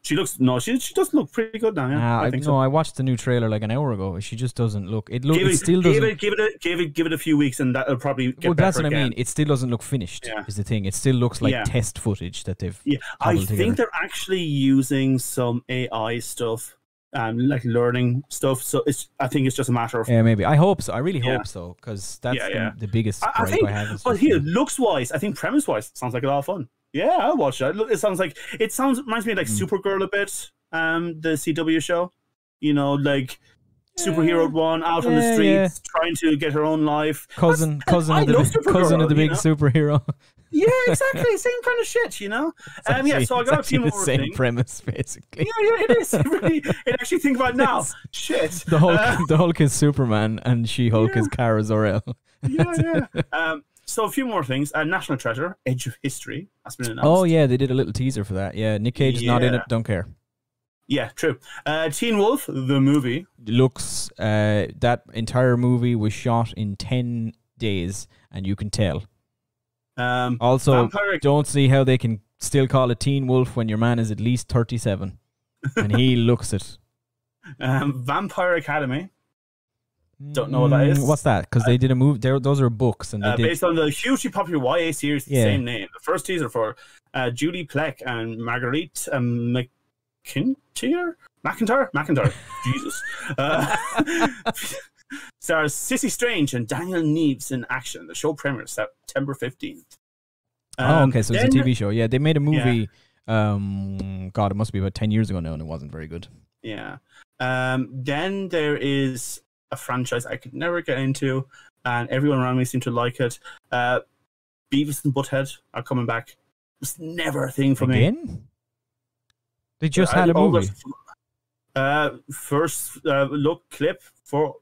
Speaker 2: She does look pretty good now. Yeah, I think so.
Speaker 3: I watched the new trailer like an hour ago. She just doesn't look. It still
Speaker 2: doesn't. Give it a few weeks, and that'll probably get better.
Speaker 3: That's what
Speaker 2: again.
Speaker 3: I mean. It still doesn't look finished. Yeah. Is the thing. It still looks like test footage that they've.
Speaker 2: Yeah, I think they're actually using some AI stuff. Like learning stuff, so I think it's just a matter of
Speaker 3: maybe. I hope so. I really hope so, because that's the biggest gripe I have.
Speaker 2: But here, looks wise, I think premise wise, sounds like a lot of fun. Yeah, I'll watch that. It reminds me of like Supergirl a bit. The CW show, like superhero one, out on the streets, trying to get her own life.
Speaker 3: Cousin of the big superhero.
Speaker 2: Yeah, exactly. Same kind of shit, So I got a few more
Speaker 3: same
Speaker 2: things.
Speaker 3: Premise, basically.
Speaker 2: Yeah, it is. It actually think about it now. Shit.
Speaker 3: The Hulk is Superman, and She-Hulk is Kara Zor-El.
Speaker 2: So a few more things. National Treasure, Edge of History, has been announced.
Speaker 3: Oh yeah, they did a little teaser for that. Yeah, Nick Cage is not in it. Don't care.
Speaker 2: Yeah, true. Teen Wolf, the movie.
Speaker 3: Looks, that entire movie was shot in 10 days, and you can tell. Also, don't see how they can still call it Teen Wolf when your man is at least 37, and he looks it.
Speaker 2: Vampire Academy. Don't know what that is.
Speaker 3: What's that? Because they did a movie. Those are books, and
Speaker 2: based on the hugely popular YA series, the same name. The first teaser for Julie Plec and Marguerite McIntyre. Jesus. Stars Sissy Strange and Daniel Neves in action. The show premieres September 15th.
Speaker 3: Okay, so it's a TV show. Yeah, they made a movie. God, it must be about 10 years ago now, and it wasn't very good.
Speaker 2: Yeah. Then there is a franchise I could never get into, and everyone around me seemed to like it. Beavis and Butthead are coming back. It was never a thing for me.
Speaker 3: They just had a movie.
Speaker 2: First look clip for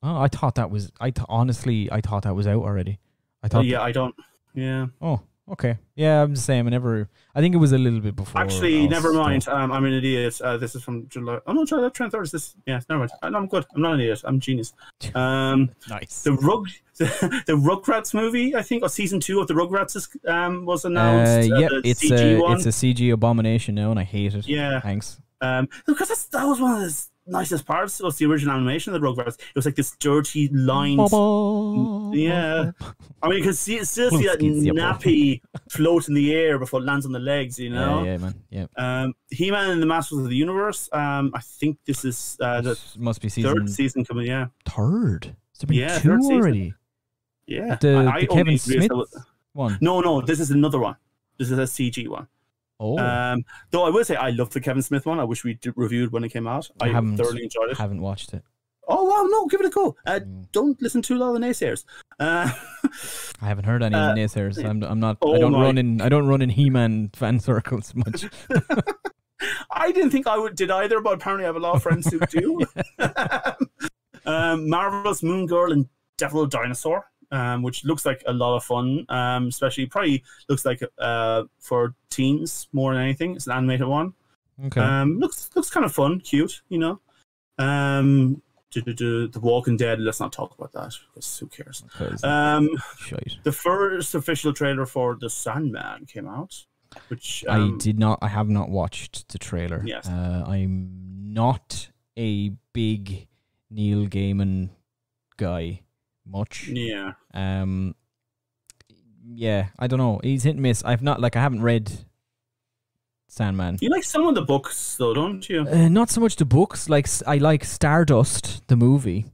Speaker 3: Oh, I thought that was. Honestly, I thought that was out already. I thought.
Speaker 2: I don't. Yeah.
Speaker 3: Oh, okay. Yeah, I'm the same. I think it was a little bit before.
Speaker 2: Actually, never mind. I'm an idiot. This is from July. Oh no, July 23rd. This. Yeah, never mind. No, I'm good. I'm not an idiot. I'm a genius.
Speaker 3: Nice.
Speaker 2: The Rugrats movie, I think, or season 2 of the Rugrats was announced.
Speaker 3: It's a CG abomination now, and I hate it.
Speaker 2: Yeah.
Speaker 3: Thanks.
Speaker 2: Because that was one of the nicest parts was the original animation of the Rugrats. It was like this dirty lined. Yeah. I mean, you can still see that nappy float in the air before it lands on the legs,
Speaker 3: Yeah, man. Yeah.
Speaker 2: He-Man and the Masters of the Universe. I think this is the
Speaker 3: must be
Speaker 2: third season coming,
Speaker 3: Third? Has there been 2 already?
Speaker 2: Yeah.
Speaker 3: The Kevin Smith one?
Speaker 2: No, this is another one. This is a CG one.
Speaker 3: Oh.
Speaker 2: Though I will say I love the Kevin Smith one. I wish we reviewed when it came out. I thoroughly enjoyed it.
Speaker 3: I haven't watched it.
Speaker 2: Oh wow, no, give it a go. Don't listen to a lot of the naysayers.
Speaker 3: I haven't heard any naysayers. I'm not. I don't run in He-Man fan circles much.
Speaker 2: I didn't think I would did either, but apparently I have a lot of friends who do. Marvelous Moon Girl and Devil Dinosaur. Which looks like a lot of fun, especially probably looks like for teens more than anything. It's an animated one.
Speaker 3: Okay.
Speaker 2: Looks kind of fun, cute, The Walking Dead. Let's not talk about that because who cares? The first official trailer for the Sandman came out, which
Speaker 3: I have not watched the trailer.
Speaker 2: Yes.
Speaker 3: I'm not a big Neil Gaiman guy. Much.
Speaker 2: Yeah.
Speaker 3: Yeah, I don't know. He's hit and miss. I haven't read Sandman.
Speaker 2: You like some of the books though, don't you?
Speaker 3: Not so much the books. I like Stardust, the movie.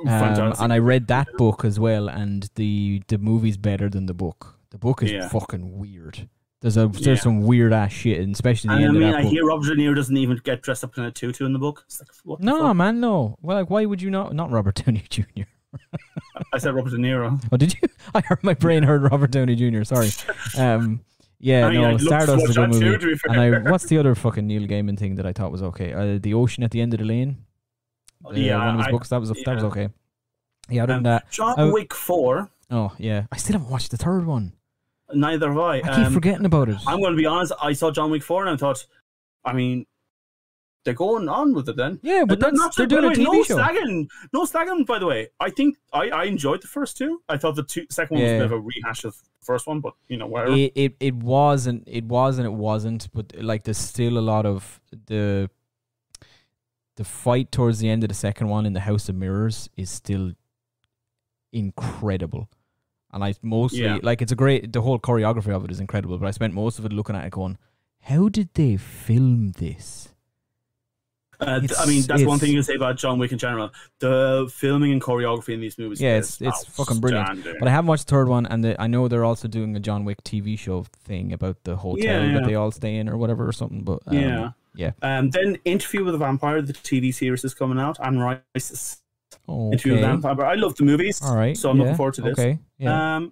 Speaker 3: And I read that book as well, and the movie's better than the book. The book is fucking weird. There's some weird ass shit, and especially the end of that book. I hear
Speaker 2: Robert De Niro doesn't even get dressed up in a tutu in the book. It's like, what the fuck?
Speaker 3: Man, no. Well, why would you not Robert Downey Jr.?
Speaker 2: I said Robert De Niro.
Speaker 3: Oh, did you? My brain heard Robert Downey Jr. Sorry. Stardust is a good movie. And what's the other fucking Neil Gaiman thing that I thought was okay? The Ocean at the End of the Lane. One of his books. That was okay. Yeah, other than that,
Speaker 2: John Wick 4.
Speaker 3: Oh yeah, I still haven't watched the third one.
Speaker 2: Neither have I.
Speaker 3: I keep forgetting about it.
Speaker 2: I'm going to be honest. I saw John Wick 4 and I thought, they're going on with it then.
Speaker 3: Yeah, but they're doing a TV show.
Speaker 2: No slagging, by the way. I think I enjoyed the first two. I thought the second one was a bit of a rehash of the first one, but whatever.
Speaker 3: It was and it wasn't. But there's still a lot of the fight towards the end of the second one in the House of Mirrors is still incredible. And I mostly it's a great. The whole choreography of it is incredible. But I spent most of it looking at it, going, "How did they film this?"
Speaker 2: That's one thing you can say about John Wick in general. The filming and choreography in these movies is
Speaker 3: it's fucking brilliant. But I haven't watched the third one, and I know they're also doing a John Wick TV show thing about the hotel that they all stay in or whatever or something. But Yeah.
Speaker 2: Then Interview with a Vampire, the TV series is coming out. Anne Rice's Interview with a Vampire. I love the movies,
Speaker 3: all right.
Speaker 2: so I'm looking forward to this.
Speaker 3: Okay. Yeah.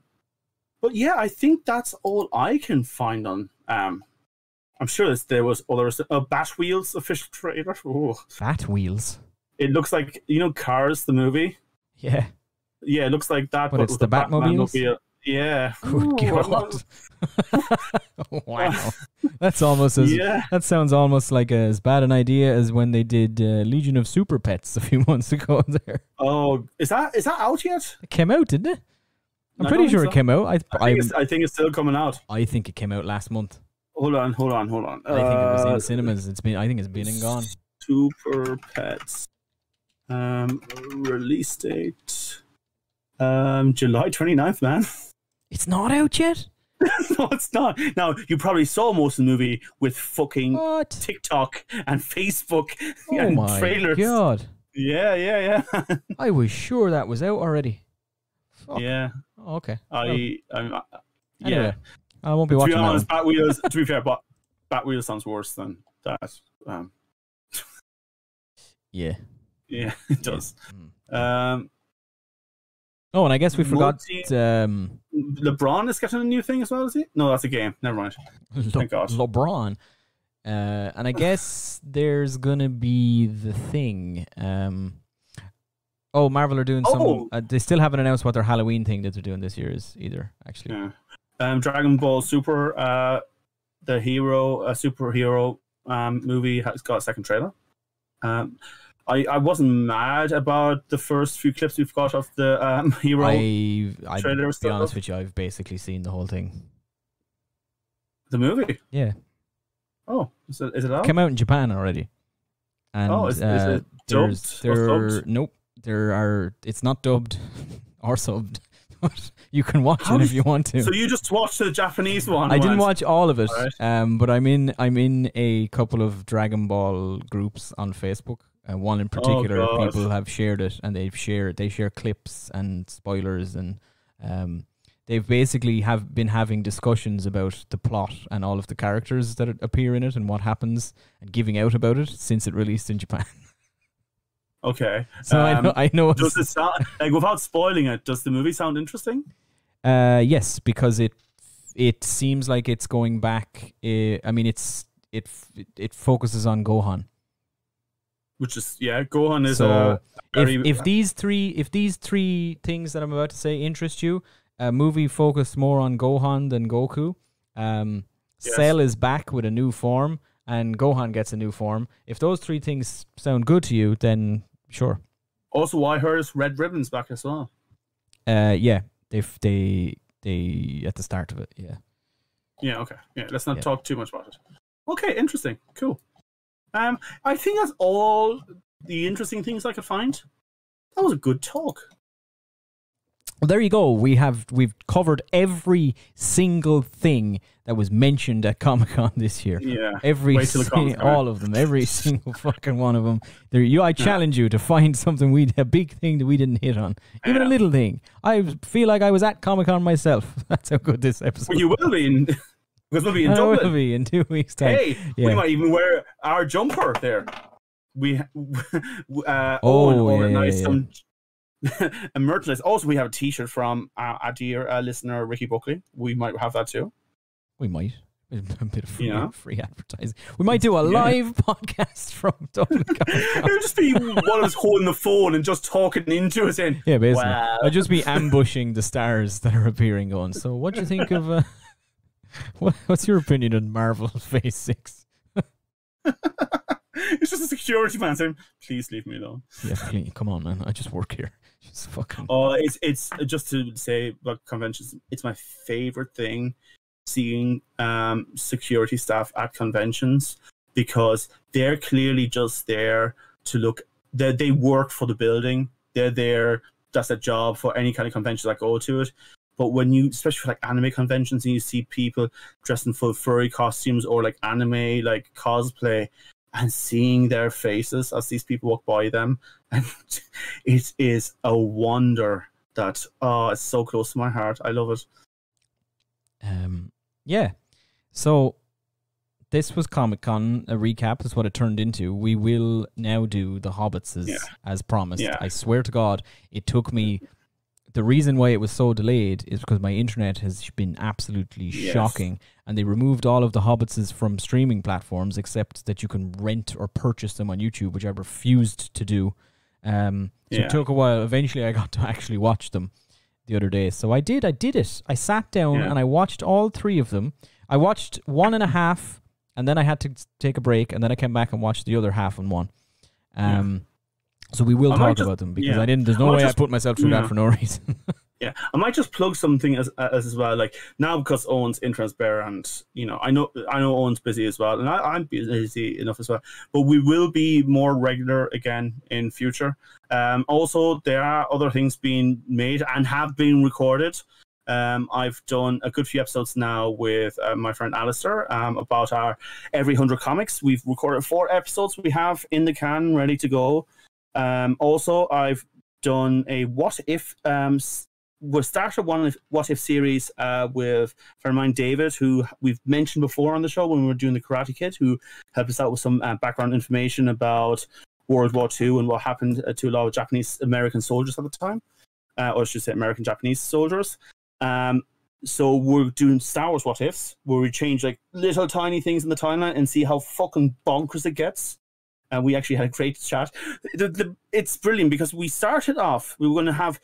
Speaker 2: But yeah, I think that's all I can find on. I'm sure there was others. Bat Wheels official trailer. Oh.
Speaker 3: Bat Wheels.
Speaker 2: It looks like Cars the movie.
Speaker 3: Yeah.
Speaker 2: Yeah, it looks like that.
Speaker 3: But it's the Batmobiles.
Speaker 2: Yeah.
Speaker 3: Good God. Wow. That's almost as. Yeah. That sounds almost like as bad an idea as when they did Legion of Super Pets a few months ago. There.
Speaker 2: Oh, is that out yet?
Speaker 3: It came out, didn't it? I'm pretty sure it came out. I
Speaker 2: think it's still coming out.
Speaker 3: I think it came out last month.
Speaker 2: Hold on.
Speaker 3: I think it was in cinemas. I think it's been and gone.
Speaker 2: Super Pets. Release date. July 29th, man.
Speaker 3: It's not out yet?
Speaker 2: No, it's not. Now, you probably saw most of the movie with fucking TikTok and Facebook and trailers.
Speaker 3: Oh my God.
Speaker 2: Yeah.
Speaker 3: I was sure that was out already. Fuck.
Speaker 2: Yeah.
Speaker 3: Oh, okay.
Speaker 2: Anyway,
Speaker 3: I won't be watching that one.
Speaker 2: Bat Wheels, to be fair, Bat Wheels sounds worse than that.
Speaker 3: Yeah.
Speaker 2: Yeah, it does.
Speaker 3: And I guess we forgot...
Speaker 2: LeBron is getting a new thing as well, is he? No, that's a game. Never mind. Thank God.
Speaker 3: LeBron. And I guess there's going to be the thing... Marvel are doing some... they still haven't announced what their Halloween thing that they're doing this year is either, actually.
Speaker 2: Yeah. Dragon Ball Super, the superhero movie has got a second trailer. I wasn't mad about the first few clips we've got of the hero trailer.
Speaker 3: To be honest with you, I've basically seen the whole thing.
Speaker 2: The movie?
Speaker 3: Yeah.
Speaker 2: Oh, is it out?
Speaker 3: It came out in Japan already. And,
Speaker 2: is it dubbed?
Speaker 3: Nope. It's not dubbed or subbed. You can watch it if you want to.
Speaker 2: So you just watched the Japanese one?
Speaker 3: I didn't watch all of it,
Speaker 2: right.
Speaker 3: But I'm in a couple of Dragon Ball groups on Facebook. One in particular, people have shared it, and they share clips and spoilers, and they've basically been having discussions about the plot and all of the characters that appear in it and what happens, and giving out about it since it released in Japan.
Speaker 2: Okay.
Speaker 3: So I know.
Speaker 2: Does it sound, without spoiling it, does the movie sound interesting?
Speaker 3: Yes, because it seems like it's going back. I mean, it focuses on Gohan.
Speaker 2: Which is Gohan is
Speaker 3: so. If these three things that I'm about to say interest you, a movie focused more on Gohan than Goku. Cell is back with a new form, and Gohan gets a new form. If those three things sound good to you, then sure.
Speaker 2: Also, I heard Red Ribbon's back as well.
Speaker 3: Yeah, they at the start of it, yeah.
Speaker 2: Yeah, okay. Yeah, let's not talk too much about it. Okay, interesting. Cool. I think that's all the interesting things I could find. That was a good talk.
Speaker 3: Well, there you go. We've covered every single thing that was mentioned at Comic-Con this year.
Speaker 2: Yeah.
Speaker 3: All of them. Every single fucking one of them. I challenge you to find something a big thing that we didn't hit on. Even a little thing. I feel like I was at Comic-Con myself. That's how good this episode
Speaker 2: was. You will be. Because we'll be in Dublin.
Speaker 3: Will be in 2 weeks' time.
Speaker 2: Hey, we might even wear our jumper there. Some merchandise. Also, we have a T-shirt from our dear listener Ricky Buckley. We might have that too.
Speaker 3: We might. A bit of free advertising. We might do a live podcast from Dublin.
Speaker 2: It would just be one of us holding the phone and just talking into it.
Speaker 3: Yeah, basically. Wow. I'd just be ambushing the stars that are appearing. Going. So, what do you think of? What's your opinion on Marvel Phase 6?
Speaker 2: It's just a security man saying, "Please leave me alone."
Speaker 3: Yeah, please, come on, man. I just work here. Just fucking.
Speaker 2: Oh, it's just to say about conventions. It's my favorite thing, seeing security staff at conventions, because they're clearly just there to look. They work for the building. They're there. That's their job for any kind of convention I go to it. But when you, especially for like anime conventions, and you see people dressed in full furry costumes or like anime, like cosplay, and seeing their faces as these people walk by them, and it is a wonder that it's so close to my heart. I love it.
Speaker 3: Yeah. So this was Comic-Con, a recap. That's what it turned into. We will now do the Hobbits as promised. Yeah. I swear to God, it took me... The reason why it was so delayed is because my internet has been absolutely shocking, and they removed all of the Hobbitses from streaming platforms except that you can rent or purchase them on YouTube, which I refused to do. It took a while. Eventually, I got to actually watch them the other day. So I did it. I sat down and I watched all 3 of them. I watched 1.5, and then I had to take a break, and then I came back and watched the other half in one. So we will talk about them because there's no way I put myself through that for no reason.
Speaker 2: Yeah, I might just plug something as well. Like now, because Owen's interest bear, and I know Owen's busy as well, and I'm busy enough as well. But we will be more regular again in future. Also, there are other things being made and have been recorded. I've done a good few episodes now with my friend Alistair about our Every 100 Comics. We've recorded 4 episodes. We have in the can, ready to go. Also, I've done a What If. We started one What If series with a friend of mine, David, who we've mentioned before on the show when we were doing the Karate Kid, who helped us out with some background information about World War II and what happened to a lot of Japanese American soldiers at the time, or I should say American Japanese soldiers. So we're doing Star Wars What Ifs, where we change like little tiny things in the timeline and see how fucking bonkers it gets. And we actually had a great chat. It's brilliant because we started off, we were going to have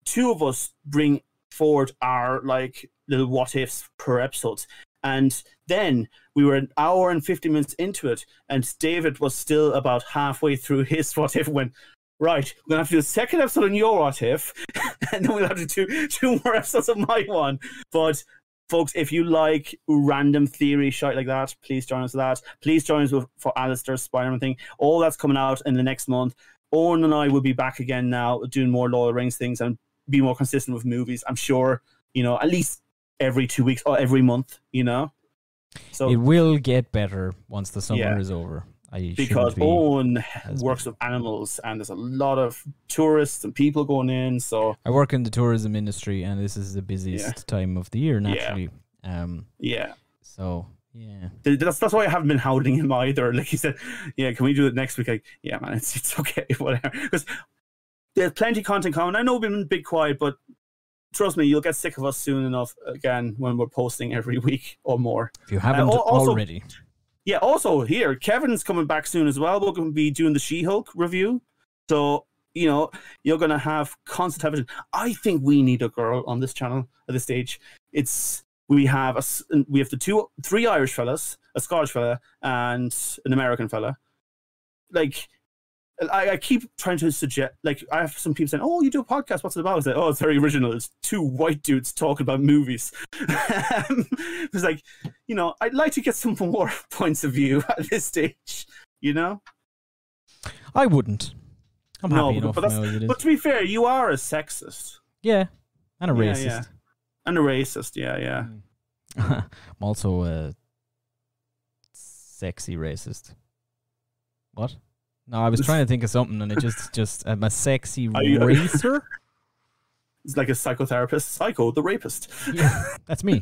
Speaker 2: 2 of us bring forward our like little what ifs per episode. And then we were an hour and 50 minutes into it, and David was still about halfway through his what if, went, right, we're going to have to do a second episode on your what if, and then we'll have to do 2 more episodes of my one. But folks, if you like random theory shit like that, please join us for that. Please join us for Alistair's Spider-Man thing. All that's coming out in the next month. Owen and I will be back again now doing more Lord of the Rings things and be more consistent with movies. I'm sure, at least every 2 weeks or every month, So
Speaker 3: it will get better once the summer is over.
Speaker 2: Because Owen works with animals, and there's a lot of tourists and people going in. So
Speaker 3: I work in the tourism industry, and this is the busiest time of the year, naturally. So
Speaker 2: that's why I haven't been hounding him either. Like he said, can we do it next week? Like, yeah, man, it's okay, whatever. Because there's plenty of content coming. I know we've been a bit quiet, but trust me, you'll get sick of us soon enough again when we're posting every week or more.
Speaker 3: If you haven't already.
Speaker 2: Yeah, also here, Kevin's coming back soon as well. We're going to be doing the She-Hulk review. So, you're going to have constant television. I think we need a girl on this channel at this stage. We have the 3 Irish fellas, a Scottish fella, and an American fella. Like, I keep trying to suggest, like, I have some people saying, oh, you do a podcast, what's it about? I say, oh, it's very original. It's 2 white dudes talking about movies. It's like, I'd like to get some more points of view at this stage,
Speaker 3: I wouldn't. I'm happy enough now as it is.
Speaker 2: But to be fair, you are a sexist.
Speaker 3: Yeah, and a racist.
Speaker 2: Yeah. And a racist, yeah.
Speaker 3: I'm also a sexy racist. What? No, I was trying to think of something, and it just I'm a sexy racer.
Speaker 2: It's like a psychotherapist, Psycho the rapist.
Speaker 3: Yeah, that's me.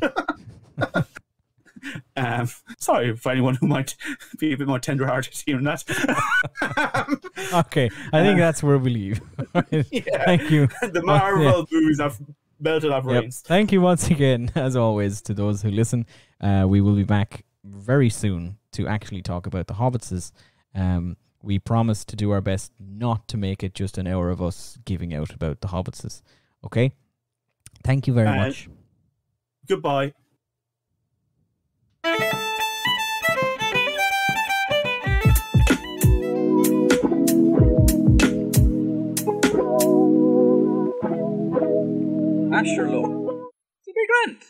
Speaker 2: Sorry for anyone who might be a bit more tender-hearted hearing that.
Speaker 3: Okay, I think that's where we leave. Thank you.
Speaker 2: The Marvel movies have melted our brains.
Speaker 3: Thank you once again, as always, to those who listen. We will be back very soon to actually talk about the Hobbitses. We promise to do our best not to make it just an hour of us giving out about the Hobbitses. Okay? Thank you very much.
Speaker 2: Goodbye.
Speaker 1: Asherlo. It's a big rant.